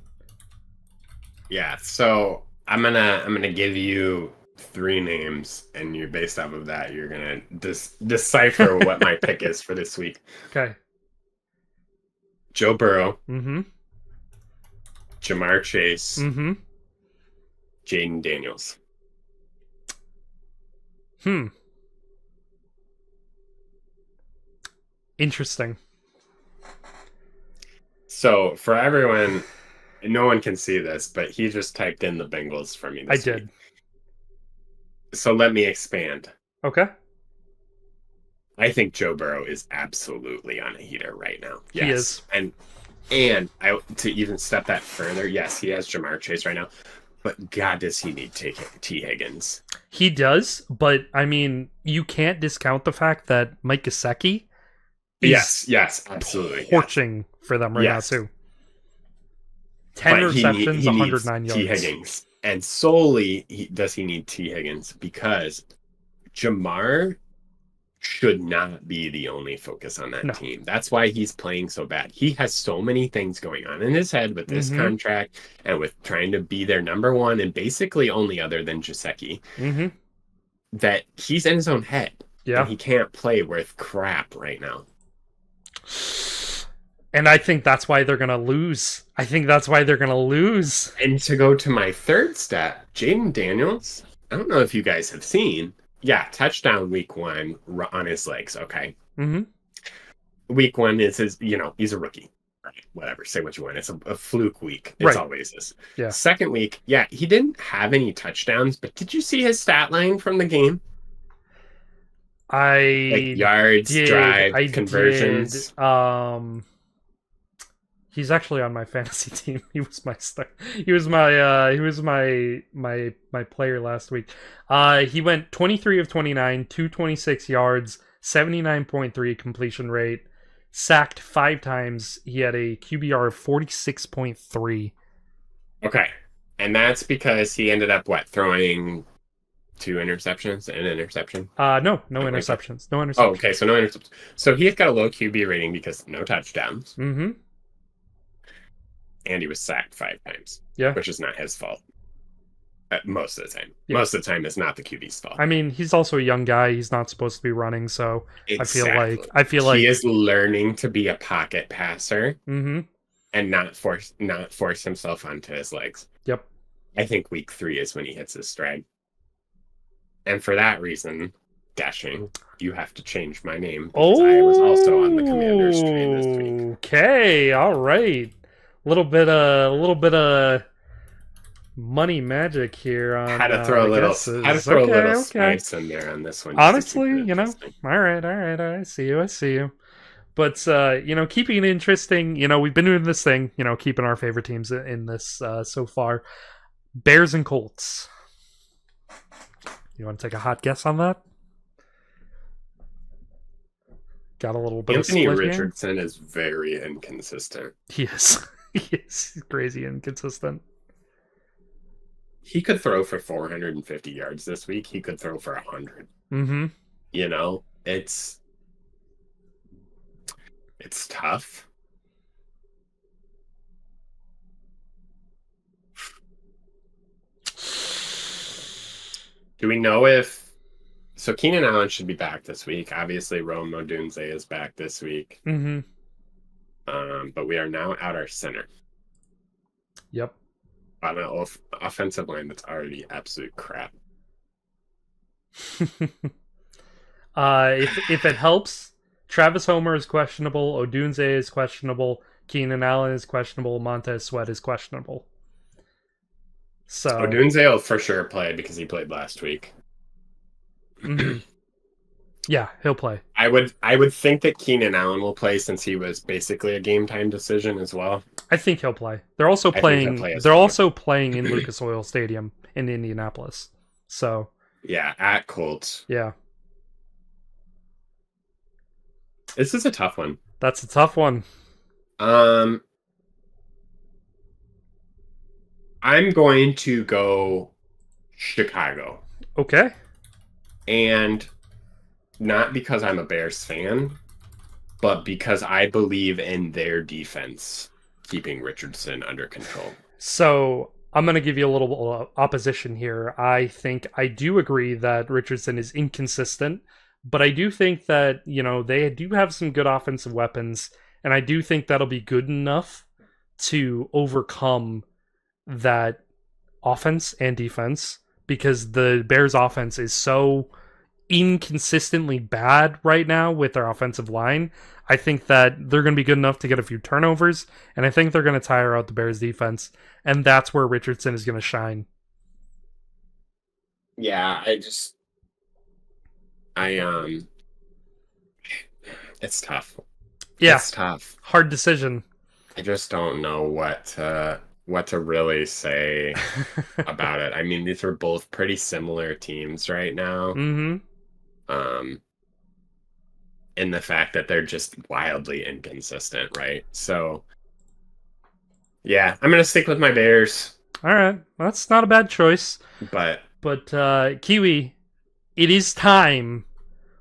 Yeah, so I'm gonna give you three names, and you're based off of that, you're gonna decipher what my pick is for this week. Okay. Joe Burrow, Mm-hmm. Jamar Chase, Mm-hmm. Jaden Daniels. Interesting. So for everyone, no one can see this, but he just typed in the Bengals for me I this did. week. So let me expand. Okay. I think Joe Burrow is absolutely on a heater right now. He Yes. is. And to even step that further, yes, he has Jamar Chase right now. But God, does he need T. Higgins? He does, but I mean, you can't discount the fact that Mike Gesicki is Yes, absolutely. torching for them right now Yes. too. 10 But receptions, he needs 109 T. yards. Higgins. And solely does he need T. Higgins because Jamar should not be the only focus on that No. team. That's why he's playing so bad. He has so many things going on in his head with this contract and with trying to be their number one and basically only other than Gesicki, that he's in his own head. Yeah. And he can't play worth crap right now. And I think that's why they're going to lose. And to go to my third stat, Jaden Daniels, I don't know if you guys have seen, touchdown week 1 on his legs, okay? Week 1 is his, he's a rookie. Right, whatever, say what you want. It's a fluke week. It's always this. Yeah. Second week, he didn't have any touchdowns, but did you see his stat line from the game? Yards, drive, conversions. He's actually on my fantasy team. He was my player last week. He went 23 of 29, 226 yards, 79.3 completion rate, sacked 5 times. He had a QBR of 46.3. Okay. And that's because he ended up throwing 2 interceptions, an interception? No interceptions. No interceptions. Oh, okay, so no interceptions. So he's got a low QB rating because no touchdowns. And he was sacked 5 times. Yeah. Which is not his fault. Most of the time. Yeah. Most of the time it's not the QB's fault. I mean, he's also a young guy. He's not supposed to be running, so exactly. I feel like he is learning to be a pocket passer and not force himself onto his legs. Yep. I think week 3 is when he hits his stride. And for that reason, Dashing, you have to change my name because I was also on the Commanders train this week. Okay, all right. A little bit of money magic here on had to throw a little spice in there on this one. Honestly, all right. I see you. But keeping it interesting, we've been doing this thing, keeping our favorite teams in this so far. Bears and Colts. You want to take a hot guess on that? Got a little bit Anthony of split Richardson is very inconsistent. He is. He's crazy inconsistent. He could throw for 450 yards this week. He could throw for 100. It's tough. Do we know if... So Keenan Allen should be back this week. Obviously, Rome Odunze is back this week. But we are now at our center. Yep. On an offensive line that's already absolute crap. If it helps, Travis Homer is questionable, Odunze is questionable, Keenan Allen is questionable, Montez Sweat is questionable. So Odunze will for sure play because he played last week. Yeah, he'll play. I would think that Keenan Allen will play since he was basically a game time decision as well. I think he'll play. They're also playing. They're also playing in Lucas Oil Stadium in Indianapolis. So at Colts. Yeah, this is a tough one. That's a tough one. I'm going to go Chicago. Okay. And not because I'm a Bears fan, but because I believe in their defense keeping Richardson under control. So I'm going to give you a little opposition here. I do agree that Richardson is inconsistent, but I do think that, they do have some good offensive weapons, and I do think that'll be good enough to overcome that offense and defense, because the Bears offense is so inconsistently bad right now with their offensive line. I think that they're going to be good enough to get a few turnovers, and I think they're going to tire out the Bears defense, and that's where Richardson is going to shine. Yeah, it's tough. Yeah. It's tough. Hard decision. I just don't know what what to really say about it. I mean, these are both pretty similar teams right now. Mm-hmm. Um, in the fact that they're just wildly inconsistent, right? So, yeah, I'm gonna stick with my Bears, All right, that's not a bad choice. but But Kiwi, it is time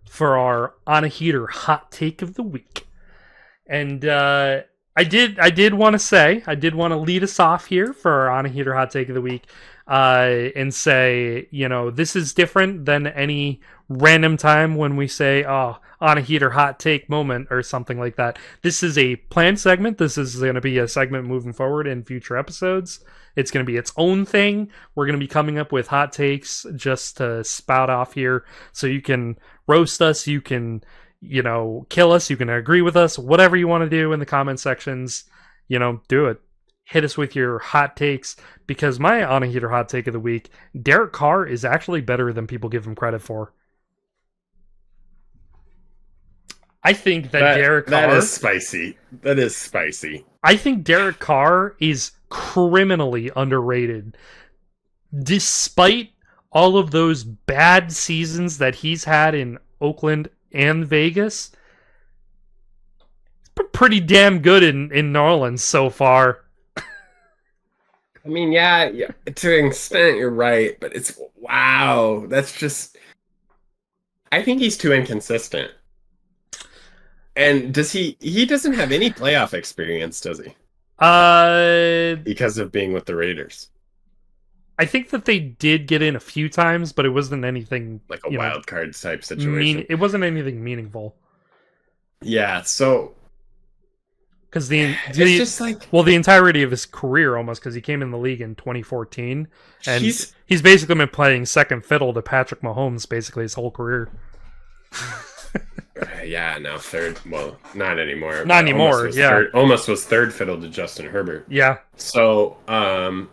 for our on a heater hot take of the week. And I did want to lead us off here for our on a heater hot take of the week, and say, this is different than any random time when we say, oh, on a heater hot take moment or something like that. This is a planned segment. This is going to be a segment moving forward in future episodes. It's going to be its own thing. We're going to be coming up with hot takes just to spout off here, so you can roast us, you can kill us, you can agree with us, whatever you want to do in the comment sections, do it. Hit us with your hot takes, because my on a heater hot take of the week, Derek Carr is actually better than people give him credit for. I think that Derek Carr... That is spicy. That is spicy. I think Derek Carr is criminally underrated. Despite all of those bad seasons that he's had in Oakland and Vegas, it's pretty damn good in New Orleans so far. I mean, yeah, to an extent, you're right, but it's wow. That's just. I think he's too inconsistent. And does he? He doesn't have any playoff experience, does he? Because of being with the Raiders. I think that they did get in a few times, but it wasn't anything like a wild card type situation. It wasn't anything meaningful. Yeah, so because it's just like, well, the entirety of his career almost, because he came in the league in 2014, and he's basically been playing second fiddle to Patrick Mahomes basically his whole career. Yeah, now third. Well, not anymore. Not anymore. Yeah, almost was third fiddle to Justin Herbert. Yeah. So, and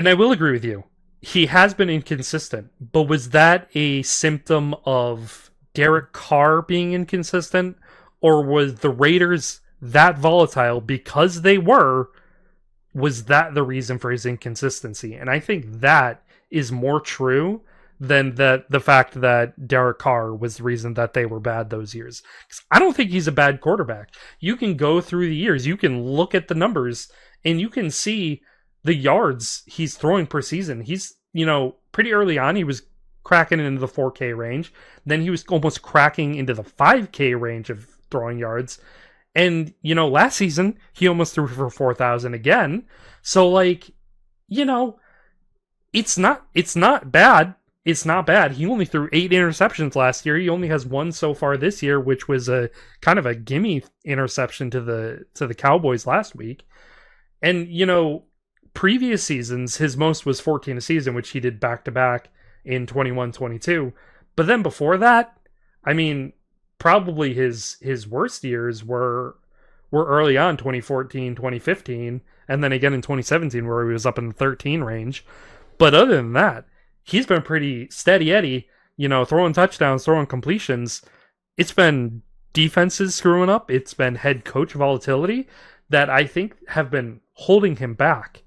I will agree with you. He has been inconsistent, but was that a symptom of Derek Carr being inconsistent, or was the Raiders that volatile because they were? Was that the reason for his inconsistency? And I think that is more true than the fact that Derek Carr was the reason that they were bad those years. Because I don't think he's a bad quarterback. You can go through the years, you can look at the numbers, and you can see the yards he's throwing per season. He's, pretty early on, he was cracking into the 4K range. Then he was almost cracking into the 5K range of throwing yards. And, last season, he almost threw for 4,000 again. So, it's not bad. It's not bad. He only threw 8 interceptions last year. He only has 1 so far this year, which was a kind of a gimme interception to the Cowboys last week. And, previous seasons, his most was 14 a season, which he did back-to-back in 21-22. But then before that, I mean, probably his worst years were early on, 2014, 2015, and then again in 2017, where he was up in the 13 range. But other than that, he's been pretty steady Eddie, throwing touchdowns, throwing completions. It's been defenses screwing up. It's been head coach volatility that I think have been holding him back.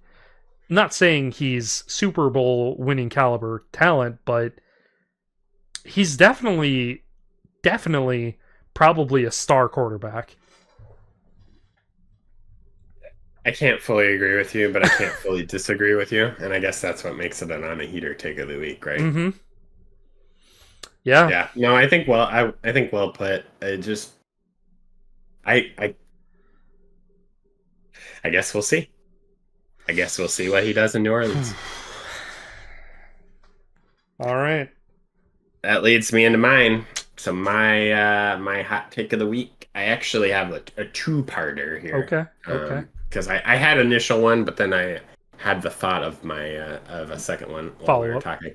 Not saying he's Super Bowl winning caliber talent, but he's definitely probably a star quarterback. I can't fully agree with you, but I can't fully disagree with you. And I guess that's what makes it an on a heater take of the week, right? Mm-hmm. Yeah. Yeah. No, I think well put. I guess we'll see. I guess we'll see what he does in New Orleans. All right. That leads me into mine. So my hot take of the week, I actually have a two-parter here. Okay. Because I had an initial one, but then I had the thought of of a second one while we were talking.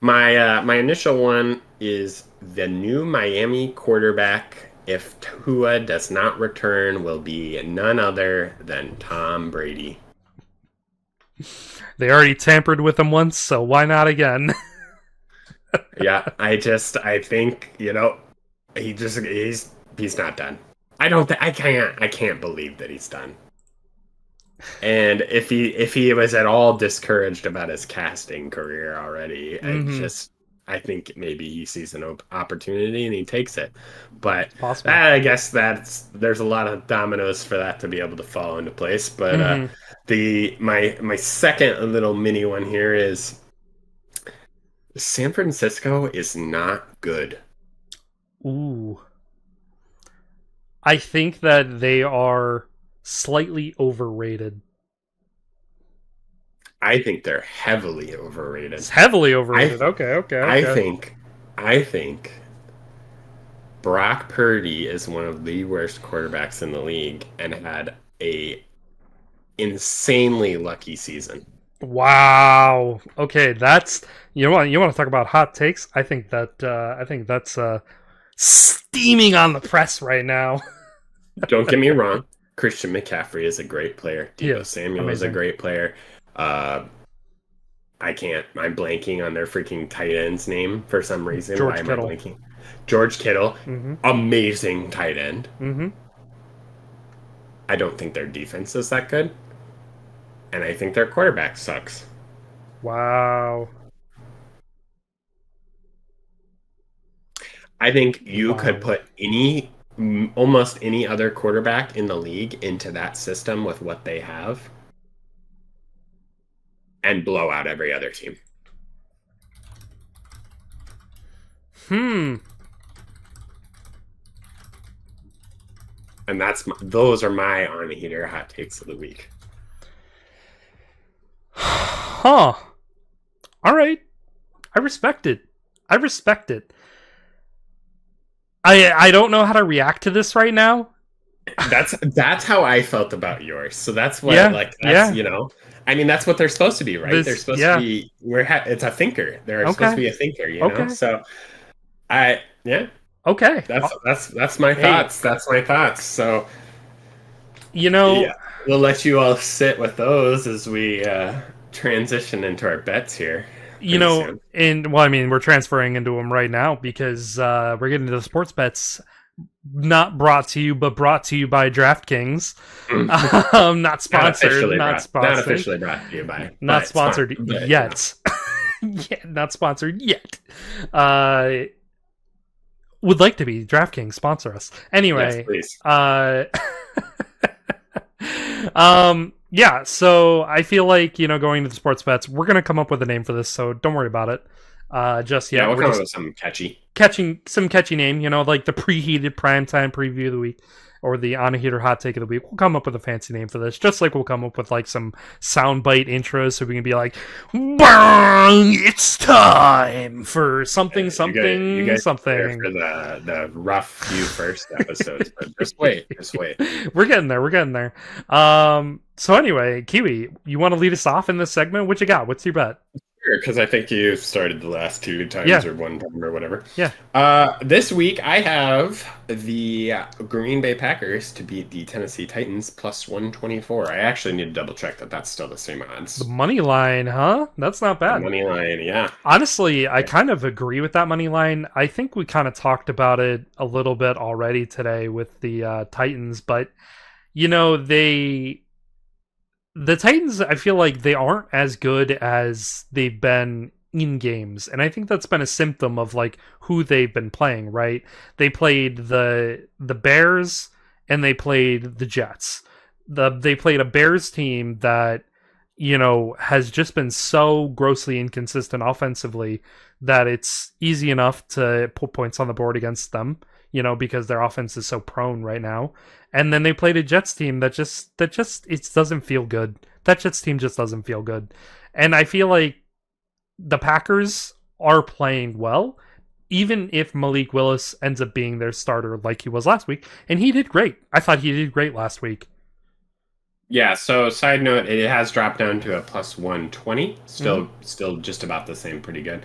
My initial one is the new Miami quarterback, if Tua does not return, will be none other than Tom Brady. They already tampered with him once, so why not again? Yeah, I think, he's not done. I can't believe that he's done. And if he was at all discouraged about his casting career already, Mm-hmm. I think maybe he sees an opportunity and he takes it. But It's possible. I guess there's a lot of dominoes for that to be able to fall into place. But Mm-hmm. the my second little mini one here is San Francisco is not good. Ooh. I think that they are slightly overrated. I think they're heavily It's overrated. heavily I overrated. Okay, okay, I okay. think I think Brock Purdy is one of the worst quarterbacks in the league and had a insanely lucky season. Wow. Okay, that's you want to talk about hot takes? I think that's steaming on the press right now. Don't get me wrong, Christian McCaffrey is a great player. He Debo is Samuel is a amazing. great player. Uh, I'm blanking on their freaking tight end's name for some reason. Why George am I Kittle. blanking? George Kittle, Mm-hmm. amazing tight end. Mm-hmm. I don't think their defense is that good, and I think their quarterback sucks. Wow. I think you could Wow. put almost any other quarterback in the league into that system with what they have and blow out every other team. Hmm. And those are my on heater hot takes of the week. Huh. All right. I respect it. I respect it. I don't know how to react to this right now. That's how I felt about yours. So that's what Yeah. like that's Yeah. I mean that's what they're supposed to be, right? They're This. supposed to Yeah. be it's a thinker. They're supposed to Okay. be a thinker. Okay. So I yeah, Okay. that's my Hey, thoughts. That's my thoughts. So you know, yeah, we'll let you all sit with those as we transition into our bets here you pretty know, soon. and well, I mean, we're transferring into them right now because we're getting to the sports bets. Not brought to you, but brought to you by DraftKings. Not sponsored. Not Not sponsored. officially brought to you by, Not but spot, sponsored but yet. Yeah, not sponsored yet. Uh, would like to be. DraftKings sponsor us. yes, Anyway, please. yeah, so I feel like, going to the sports bets, we're gonna come up with a name for this, so don't worry about it. Just Yeah, yet. we'll We're come up just with something catchy. catching some catchy name, like the preheated primetime preview of the week or the on a heater hot take of the week. We'll come up with a fancy name for this, just like we'll come up with like some soundbite intros so we can be like, bang, it's time for something, You something, guys are there something. for the rough few first episodes, but just wait, just wait. We're getting there. We're getting there. So anyway, Kiwi, you want to lead us off in this segment? What you got? What's your bet? Because I think you started the last two times Yeah, or one time or whatever. yeah. This week I have the Green Bay Packers to beat the Tennessee Titans plus 124. I actually need to double check that that's still the same The odds. money line, huh? That's not The bad. money line, yeah. Honestly, I kind of agree with that money line. I think we kind of talked about it a little bit already today with the Titans, but you know, they the Titans, I feel like they aren't as good as they've been in games, and I think that's been a symptom of like who they've been playing. Right? They played the Bears and they played the Jets. They played a Bears team that has just been so grossly inconsistent offensively that it's easy enough to put points on the board against them. Because their offense is so prone right now. And then they played a Jets team that just it doesn't feel good. That Jets team just doesn't feel good. And I feel like the Packers are playing well, even if Malik Willis ends up being their starter like he was last week. And he did great. I thought he did great last week. Yeah, so side note, it has dropped down to a plus 120. Mm-hmm. Still just about the same, pretty good.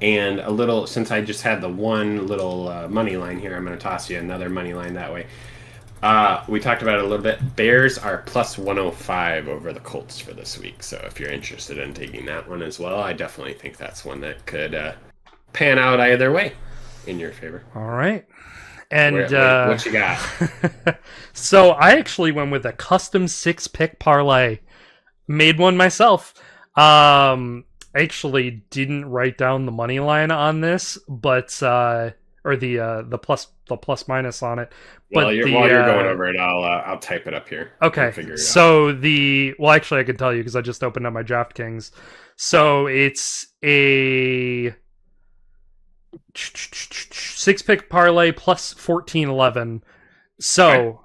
And a little, since I just had the one little money line here, I'm going to toss you another money line that way. We talked about it a little bit. Bears are plus 105 over the Colts for this week. So if you're interested in taking that one as well, I definitely think that's one that could pan out either way in your favor. All right. And What you got? so I actually went with a custom 6-pick parlay. Made one myself. I actually didn't write down the money line on this, but or the plus minus on it. Well, But while you're going over it, I'll type it up here and okay. figure it out. So actually I can tell you because I just opened up my DraftKings. So it's a 6-pick parlay plus 14-11. So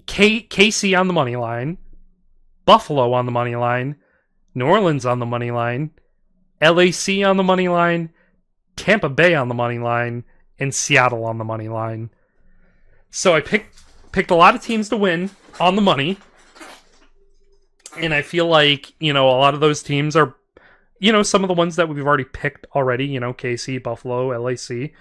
KC on the money line, Buffalo on the money line, New Orleans on the money line, LAC on the money line, Tampa Bay on the money line, and Seattle on the money line. So I picked a lot of teams to win on the money, and I feel like, a lot of those teams are, some of the ones that we've already picked already, KC, Buffalo, LAC,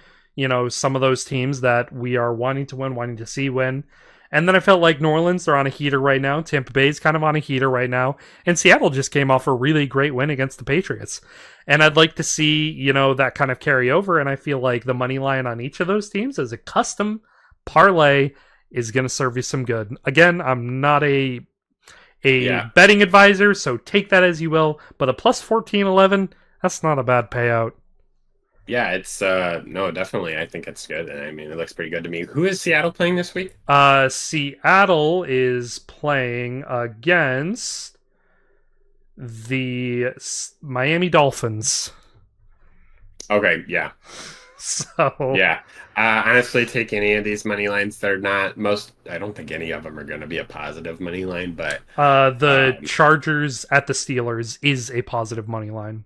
some of those teams that we are wanting to win, wanting to see win. And then I felt like New Orleans, they're on a heater right now. Tampa Bay's kind of on a heater right now. And Seattle just came off a really great win against the Patriots. And I'd like to see, that kind of carry over. And I feel like the money line on each of those teams as a custom parlay is going to serve you some good. Again, I'm not a betting advisor, so take that as you will. But a plus 14-11, that's not a bad payout. Yeah, it's no, definitely. I think it's good. I mean, it looks pretty good to me. Who is Seattle playing this week? Seattle is playing against the Miami Dolphins. Okay, yeah. So yeah, honestly, take any of these money lines. They're not most. I don't think any of them are going to be a positive money line, but the Chargers at the Steelers is a positive money line.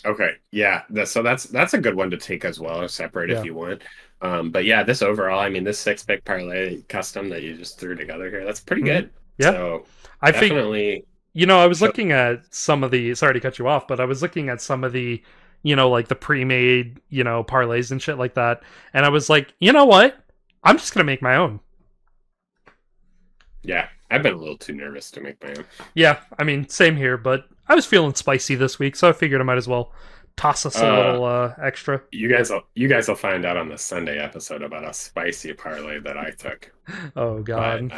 Okay, yeah, so that's a good one to take as well, or separate if you want. But yeah, this overall, I mean, this 6-pick parlay custom that you just threw together here, that's pretty good. Yeah, so I definitely. I was looking at some of the. Sorry to cut you off, but I was looking at some of the, like the pre-made, parlays and shit like that, and I was like, you know what? I'm just gonna make my own. Yeah, I've been a little too nervous to make my own. Yeah, I mean, same here, but I was feeling spicy this week, so I figured I might as well toss us a little extra. You guys will find out on the Sunday episode about a spicy parlay that I took. Oh God.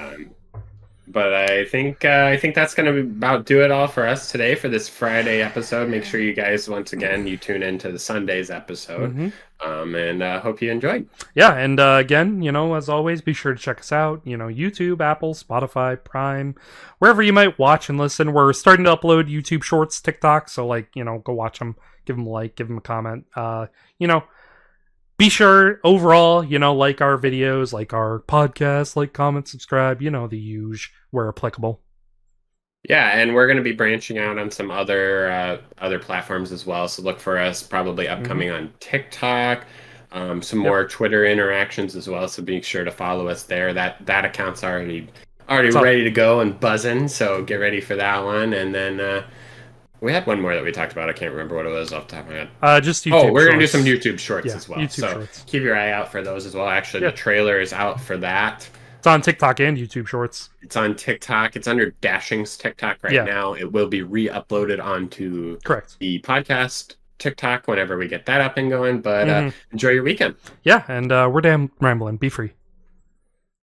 But I think that's going to about do it all for us today for this Friday episode. Make sure you guys, once again, you tune into the Sunday's episode, and hope you enjoyed. Yeah, and again, as always, be sure to check us out. YouTube, Apple, Spotify, Prime, wherever you might watch and listen. We're starting to upload YouTube Shorts, TikTok, so go watch them, give them a like, give them a comment. Be sure overall, like our videos, like our podcast, like, comment, subscribe, the usual where applicable. Yeah, and we're going to be branching out on some other platforms as well. So look for us probably upcoming on TikTok, some more Twitter interactions as well. So be sure to follow us there. That account's already ready to go and buzzing. So get ready for that one. And then we had one more that we talked about. I can't remember what it was off the top of my head. Just YouTube. We're going to do some YouTube Shorts as well. YouTube so Shorts. Keep your eye out for those as well. Actually, the trailer is out for that. It's on TikTok and YouTube Shorts. It's on TikTok. It's under Dashing's TikTok right now. It will be re-uploaded onto the podcast TikTok whenever we get that up and going. But enjoy your weekend. Yeah, and we're damn rambling. Be free.